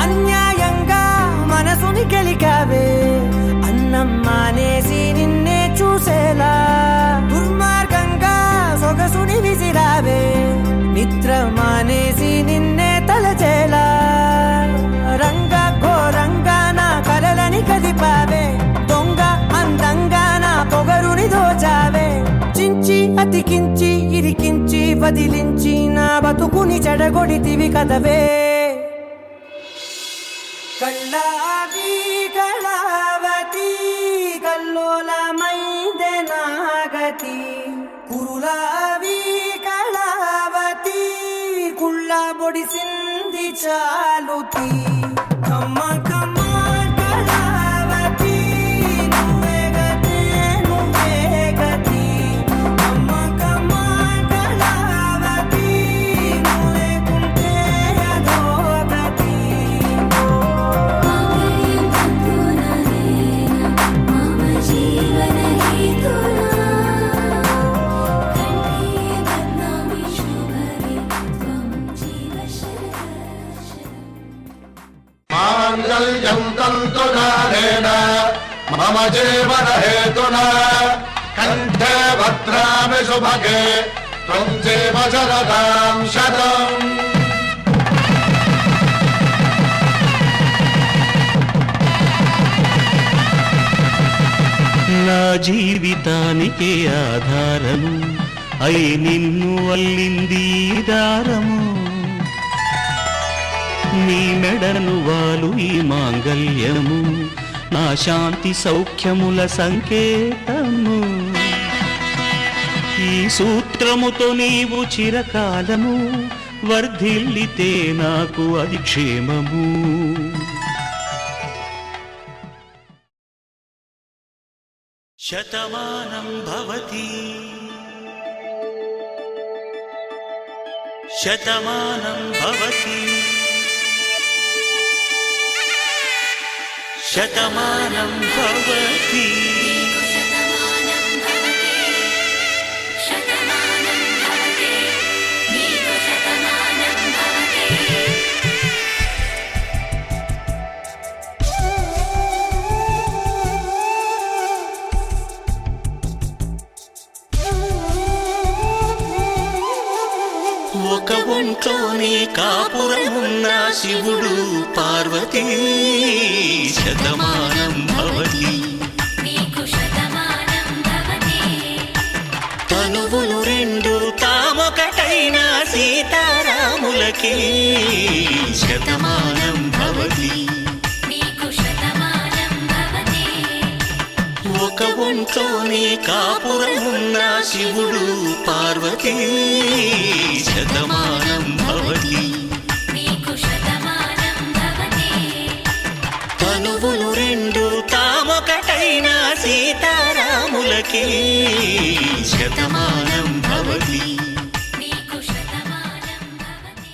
అన్యాయంగా మనసుని గెలికావే అన్నం మానేసి నిన్నే చూసేలా దుర్మార్గంగా సొగసుని విసిరావే నిద్ర మానేసి నిన్నే తలచేలా రంగా ఘోరంగా నా కలలని కదిపావే దొంగ అందంగా నా పొగరుని దోచావే చించి అతికించి ఇరికించి వదిలించి నా బతుకుని చెడగొడితివి కదవే కళ్ళావి కళావతి కల్లోలమైందే నాగతి కురులావి కళావతి కుళ్ళ బొడిసింది చాలుతి కమ్మ కమ్మ కళావతి నువ్వే గతే నువ్వే గతి కమ్మ కమ్మ కళావతి నువ్వే కుంటే అధోగతి मामयं तन्तुना मम जीवनहेतुना कण्ठे बध्नामि शुभगे त्वं जीव शरदर्शनम् మాంగళ్యం తంతునానేన మమ జీవన హేతునా కంఠే భద్రామి శుభగే త్వం జీవ శరదాం శతం నా జీవితానికే ఆధారము అయి నిన్ను అల్లింది ఈ దారము నీ మెడను వాలు ఈ మాంగళ్యము నా శాంతి సౌఖ్యముల సంకేతము ఈ సూత్రముతో నీవు చిరకాలము వర్ధిల్లితే నాకు అది క్షేమము శతమానం భవతి శతమానం భవతి శతమానం భవతి शतमानं भवते नीको शतमानं ఒక ఒంట్లోనే కాపురమున్న శివుడు పార్వతీ శతమానం భవతి నీకు శతమానం భవతి తనువులు రెండు తామొకటైన సీతారాములకి శతమానం భవతి నీకు శతమానం భవతి ఒక ఒంట్లోనే కాపురమున్న శివుడు పార్వతీ శతమానం భవతి నీకు శతమానం భవతి తనువులు రెండు తామొకటైన సీతారాములకి శతమానం భవతి నీకు శతమానం భవతి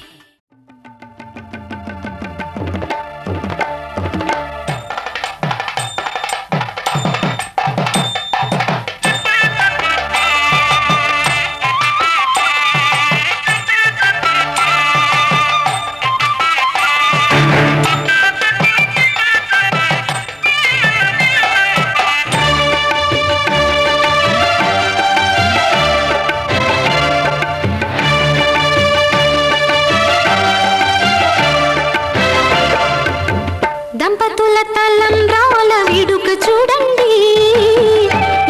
దంపతుల తలంబ్రాల వేడుక చూడండి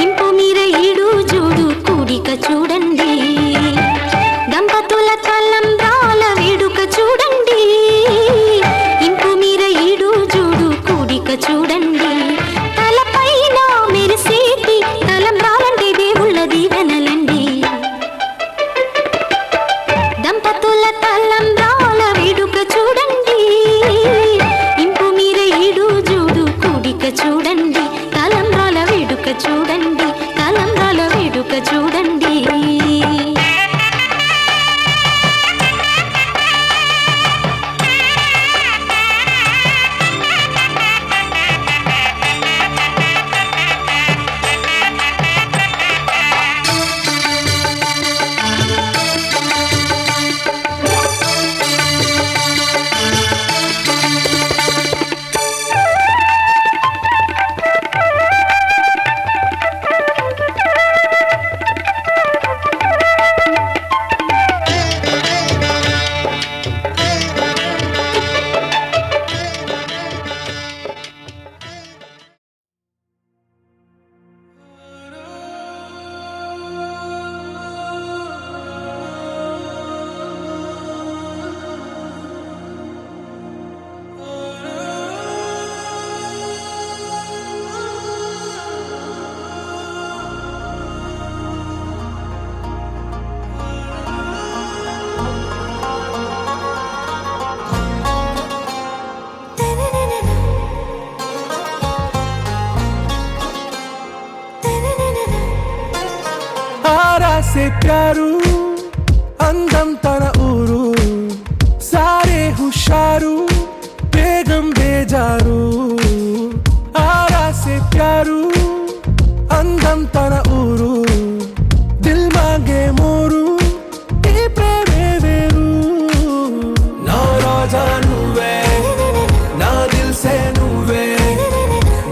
ఇంపు మీర ఈడు జోడు కూడిక చూడండి దంపతుల తలంబ్రాల వేడుక చూడండి ఇంపు మీర ఈడు జోడు కూడిక చూడండి తలపైన మెరిసేటి తలంబ్రాలంటే దేవుళ్ళ దీవెనలండి దంపతుల తలంబ్రాల వేడుక చూడండి ఇంపు మీర ఈడు జోడు కూడిక చూడండి తలంబ్రాల వేడుక చూడండి తలంబ్రాల వేడుక చూడండి आरा से प्यारू అందం తన ఊరు సారే హుషారు బేగం బేజారు ఆరా సే ప్యారు అందం తన ఊరు దిల్ మాంగే మోరు ఈ ప్రేమే వేరు నా రోజా నువ్వే నా దిల్ సే నువ్వే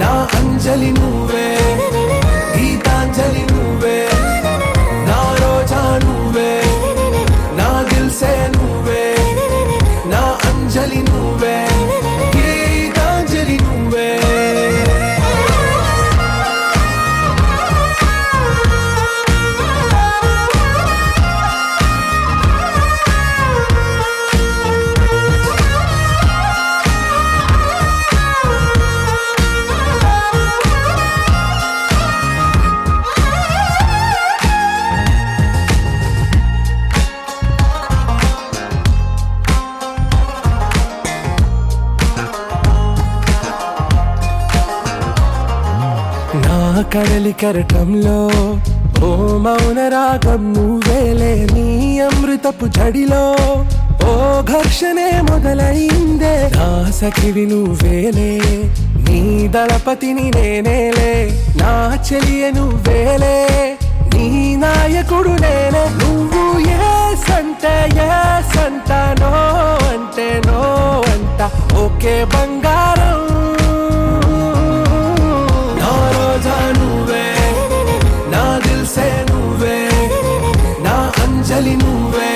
నా అంజలి నువ్వే గీతాంజలి నువ్వే నా రోజా నువ్వే నా దిల్ సే నువ్వే నా అంజలి నువ్వే గీతాంజలి నువ్వే నా కడలి కరటంలో ఓ మౌన రాగం నువ్వేలే నీ అమృతపు జడిలో ఓ ఘర్షణే మొదలైందే నా సఖివి నువ్వేలే నీ దళపతిని నేనేలే నా చెలియ నువ్వేలే నీ నాయకుడు నేనే నువ్వు ఏ సంట నో అంటే నో అంట ఓకే బంగారం నా రోజా నువ్వే నా దిల్ సే నువ్వే నా అంజలి నువ్వే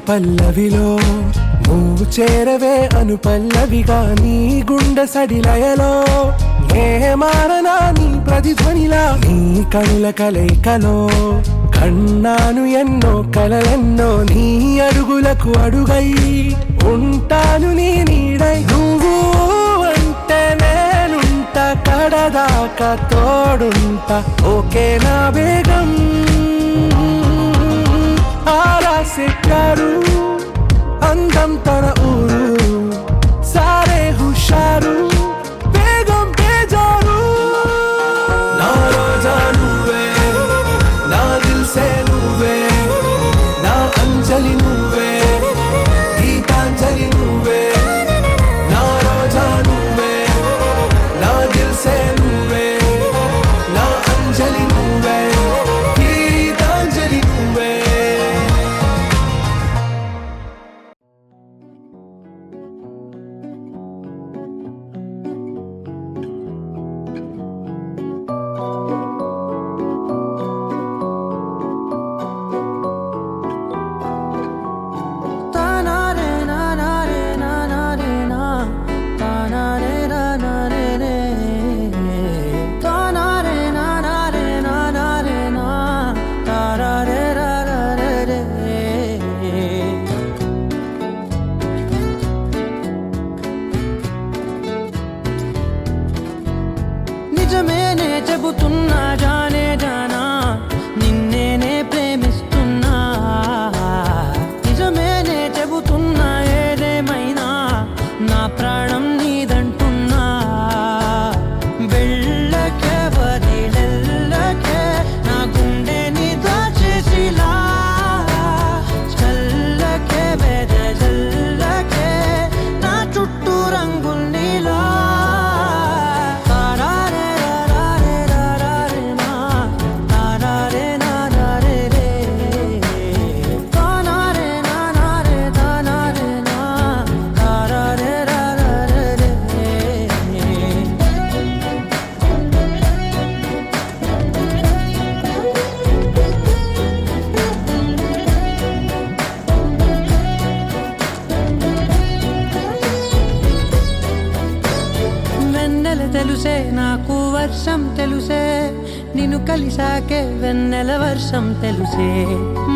పల్లవిలో నువ్వు చేరవే అను పల్లవిగా నీ గుండె సడిలయలో నే మారనా నీ ప్రతిధ్వనిలా నీ కనుల కలయికలో కన్నాను ఎన్నో కలలెన్నో నీ అడుగులకు అడుగై ఉంటాను నీ నీడై నువ్వు అంటే నేనుంట కడదాకా తోడుంటా ఓకే నా బేగం ఆరాసే ప్యారు అందం తన ఊరు సారే హుషారు బేగం బేజారు నా రోజా నువ్వే నా దిల్ సే నువ్వే నా అంజలి నువ్వే గీతాంజలి నువ్వే నా రోజా నువ్వే నా దిల్ సే నువ్వే నా అంజలి నువ్వే గీతాంజలి నువ్వే నిజమేనే చెబుతున్నా జానే జానా నిన్నేనే ప్రేమిస్తున్నా నిజమేనే చెబుతున్నా ఏదేమైనా నా ప్రాణం నీదంటున్నా వెళ్ళకే వదిలెల్లకే నా గుండెని దాచేసిలా చల్లకే వెదజల్లకే నా చుట్టూ రంగుల్నిలా తెలుసే నాకు వర్షం తెలుసే నిన్ను కలిసాకే వెన్నెల వర్షం తెలుసే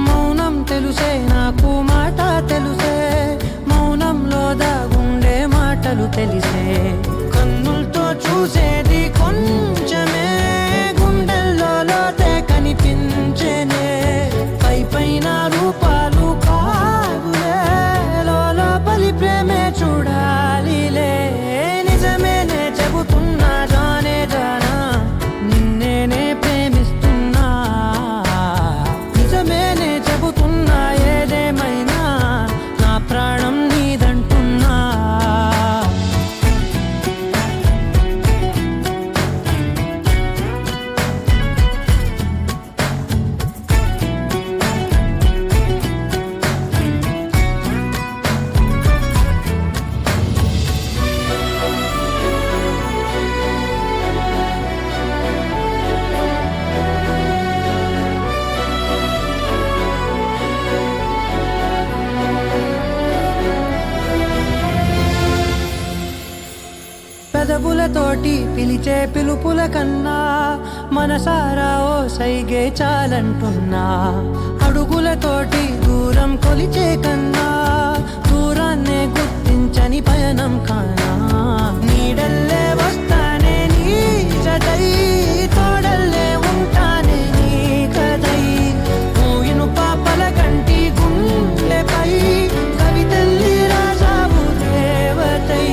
మౌనం తెలుసే నాకు మాట తెలుసే మౌనంలో దాగుండే మాటలు తెలిసే కన్నులతో చూసేది కొంచెమే గుండెల్లో లోతే కనిపించేనే పై పైన రూపాలు కాదులే లోపలి ప్రేమే చూడాలిలే నిజమేనే చెబుతున్నా జానే జానా నిన్నేనే ప్రేమిస్తున్నా నిజమేనే చెబుతున్నా ఏదేమైనా నా ప్రాణం నీదంటున్నా పెదవులతోటి పిలిచే పిలుపుల కన్నా మనసారా ఓ సైగే చాలంటున్నా అడుగులతోటి దూరం కొలిచే కన్నా దూరాన్నే గుర్తించని పయనం కానా నీడల్లే వస్తానే నీ జతై తోడల్లే ఉంటానే నీ కదై మూయిను పాపల కంటి గుండెపై కవితల్లి రాజావు దేవతై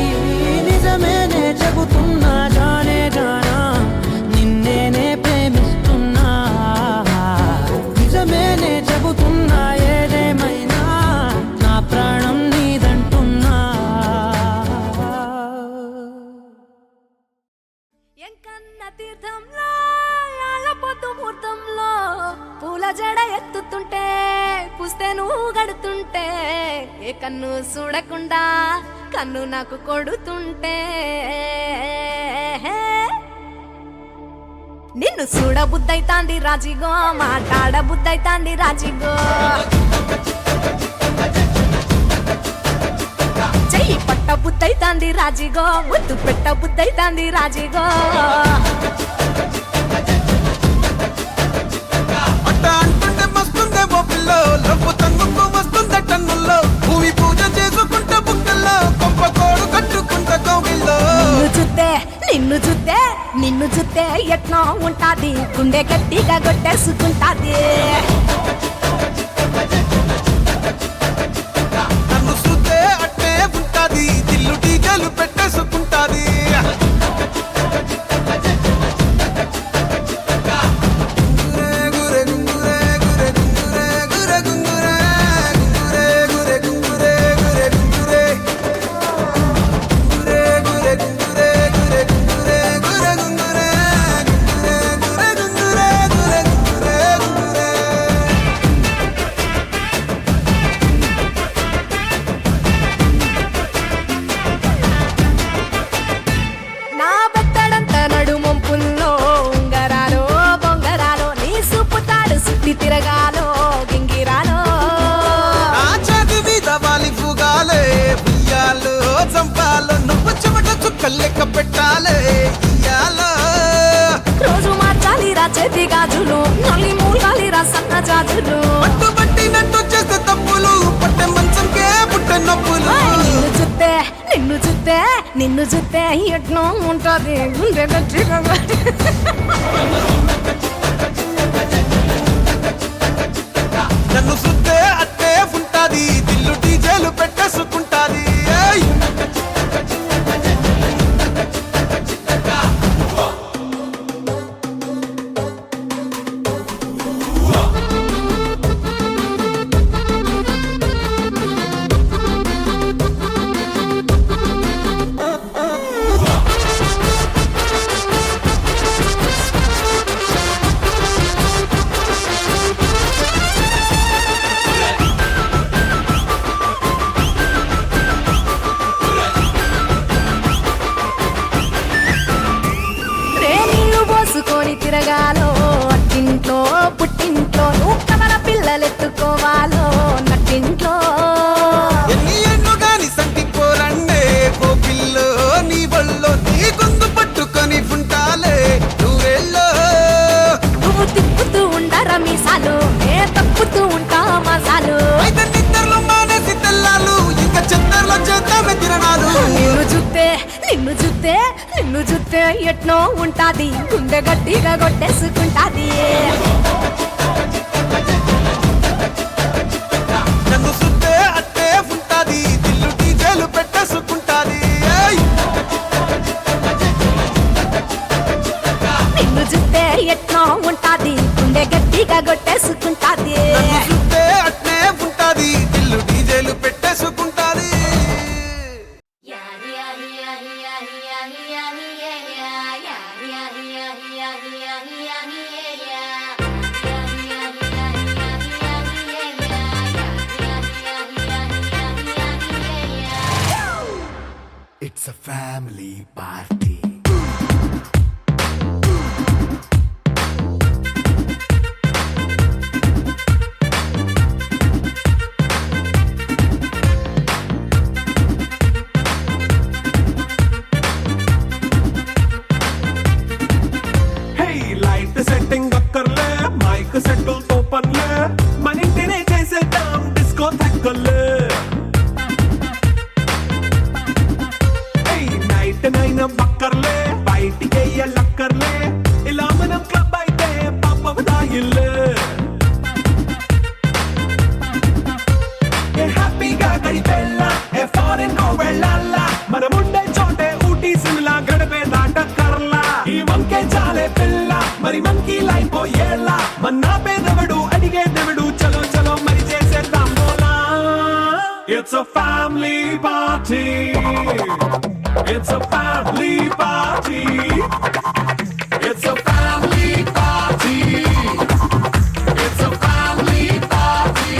నిజమేనే చెబుతున్నా జానే జానా నిన్నేనే ప్రేమిస్తున్నా నిజమేనే చెబుతున్నా ఏదేమైనా నా ప్రాణం నీదంటున్నా ఎంకన్న తీర్థంలో పొద్దు ముహూర్తంలో పూల జడ ఎత్తుతుంటే పుస్తే నువ్వు గడుతుంటే ఏ కన్ను చూడకుండా కన్ను నాకు కొడుతుంటే నిన్ను చూడ బుద్ధైతాంది రాజిగో మాట్లాడ బుద్ధైతాంది రాజిగో బుద్ధైతాంది రాజిగో ముద్దు పెట్ట బుద్ధైతాంది రాజిగో అట్ట అంటుంటే మస్తుందేమో పిల్లో లవ్వు తన్నుకు వస్తుంద టన్నుల్లో భూమి పూజ చేసుకుంటే బుక్కల్లో గొప్ప కోడు కట్టుకుంటా కోవిల్లో నిన్ను చూస్తే ఎట్లా ఉంటాది గుండె గట్టిగా కొట్టేసుకుంటాది నన్ను చూస్తే అట్టే ఉంటాది దిల్లు డీజలు పెట్టేసుకుంటాది గురే గురే గురే గురే గురే గురే గురే గురే గురే గురే గురే నా బెత్తడంత నడుమొంపుల్లో ఉంగరాలో బొంగరాలో నీ సుప్పుతాడు సుట్టి తిరగాలో గింగిరాలో నా చేతి మీద వాలి ఫుగాలే ఉయ్యాలో చంపాలో నువ్వు చెమట చుక్కలు లెక్క పెట్టాలే ఇయ్యాలో రోజు మార్చాలి రా చేతి గాజులు నల్లి మూలాలి రా సన్న జాజులు పట్టు పట్టినట్టు చేస్తే తప్పులు పట్టే మంచంకే పుట్టే నొప్పులు నిన్ను చూస్తే ఎట్లా ఉంటది గుండె గట్టిగా నన్ను చూస్తే అట్టే ఉంటాది దిల్లు డీజేలు పెట్టేసుకుంటాది ఏయ్! నీళ్లు పోసుకొని తిరగాలో అట్టింట్లో పుట్టింట్లో నువ్వు కమల పిల్లలెత్తుకోవాలో నట్టింట్లో ఎన్ని ఎన్ను గాని సంటి పోరండే ఓ పిల్లో నీ వల్లో నీ గొంతు పట్టుకొని ఉంటాలే నువ్వెల్లో నువ్వు తిప్పుతూ ఉండరా మీసాలు ఏ తప్పుతూ ఉంటా మసాలు అయితే నిద్రలో మానేసి తెల్లాలు ఇంకా చెత్తర్లో చేద్దామే తిరణాలు నిన్ను చూస్తే ఎట్నో ఉంటాది గుండె గట్టిగా కొట్టేసుకుంటాది నన్ను చూస్తే అట్టే ఉంటాది దిల్లు డీజేలు పెట్టేసుకుంటాది ఏయ్! నిన్ను చూస్తే ఎట్నో ఉంటాది గుండె గట్టిగా కొట్టేసుకుంటాది నన్ను చూస్తే అట్నే ఉంటాది దిల్లు డీజేలు పెట్టేసుకుంటాది It's a family party. Hey light setting అక్కర్లే మైక్ సెట్టుల్ తో పర్లే మన ఇంటినే చేసేద్దాం డిస్కో థక్కర్లే నైట్ నైన్ బక్కర్లే బయటికి లక్కర్లే ఇలా మనం క్లబ్ అయితే పాపదాయిల్లే హ్యాపీగా గడిపెల్లా ఏ ఫారెన్ నో వెళ్ళాలా మనం ఉండే చోటే ఊటీ సిమ్లా గడిపే దాటక్కర్లా ఈ వంకే చాలే పిల్ల మరి మంకీ లైఫ్ ఏళ్ళ మన్నా పేదవడు అడిగే దేవుడు చలో చలో మరి చేసేద్దాం బోలా it's a family party. It's a family party. It's a family party. It's a family party.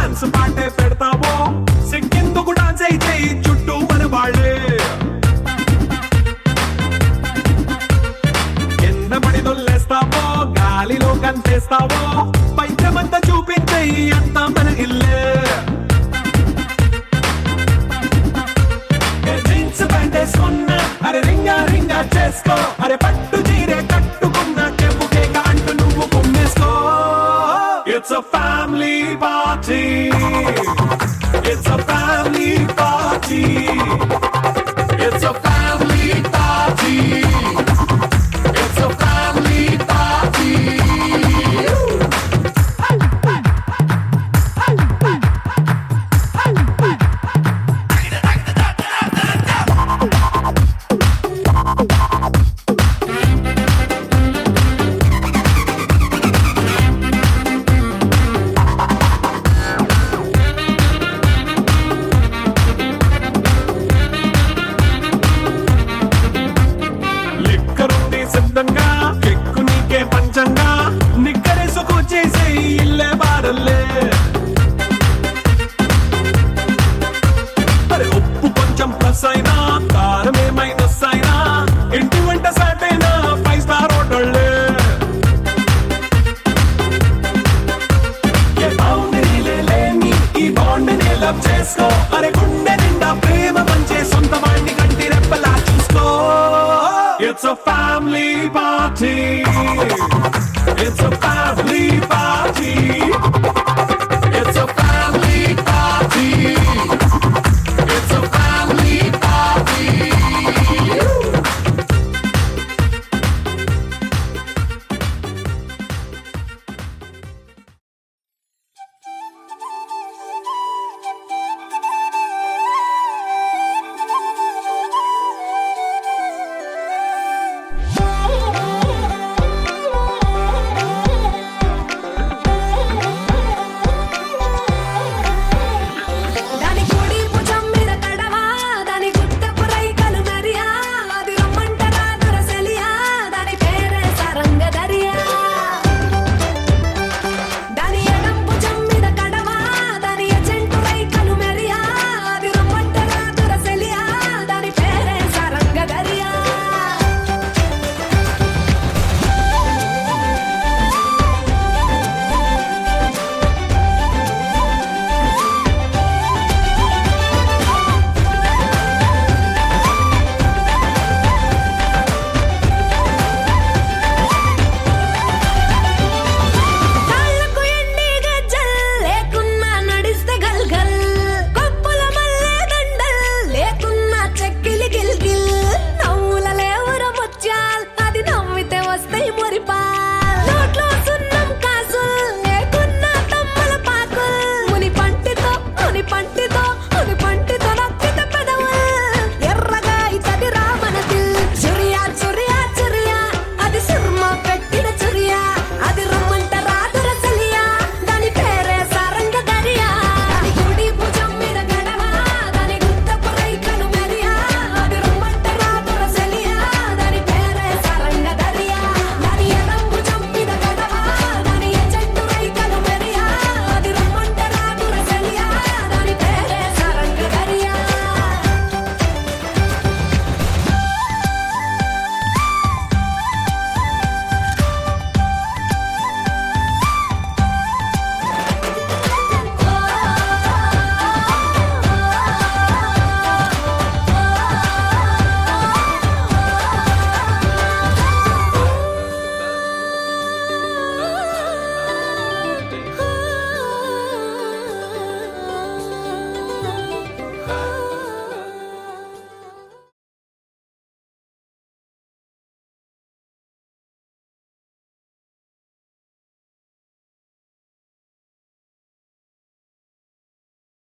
Dance పాటే పెడతావో సిగ్గెందుకు డాన్స్ అయితే చుట్టూ మన వాళ్ళే కింద పడి దొల్లేస్తావో గాలిలో కంచేస్తావో పైచమంతా చూపించే అంతా మన ఇల్లే జీన్స్ ప్యాంట్ వేసుకున్నా అరే రింగా రింగా చేసుకో అరే పట్టు చీరే కట్టుకున్న చెప్పుకే అంటూ నువ్వు కుమ్మేసుకో it's a family party it's a family party it's a family party it's a family party లిక్కరుంది సిద్ధంగా కిక్కు నీకే పంచంగా నిక్కరేసుకు చేసే ఇల్లే బారల్లే అరే ఉప్పు కొంచెం ప్లస్ అయినా కారమే మైనస్ అయినా ఇంటి వంట సాటైనా 5 స్టార్ హోటళ్ళే ఏ బౌండరీలే లేని ఈ బాండ్ని లవ్ చేసుకో అరే గుండె నిండా ప్రేమ పంచే సొంత వాణ్ణి కంటి రెప్పలా చూసుకో ఇట్స్ అ ఫ్యామిలీ పార్టీ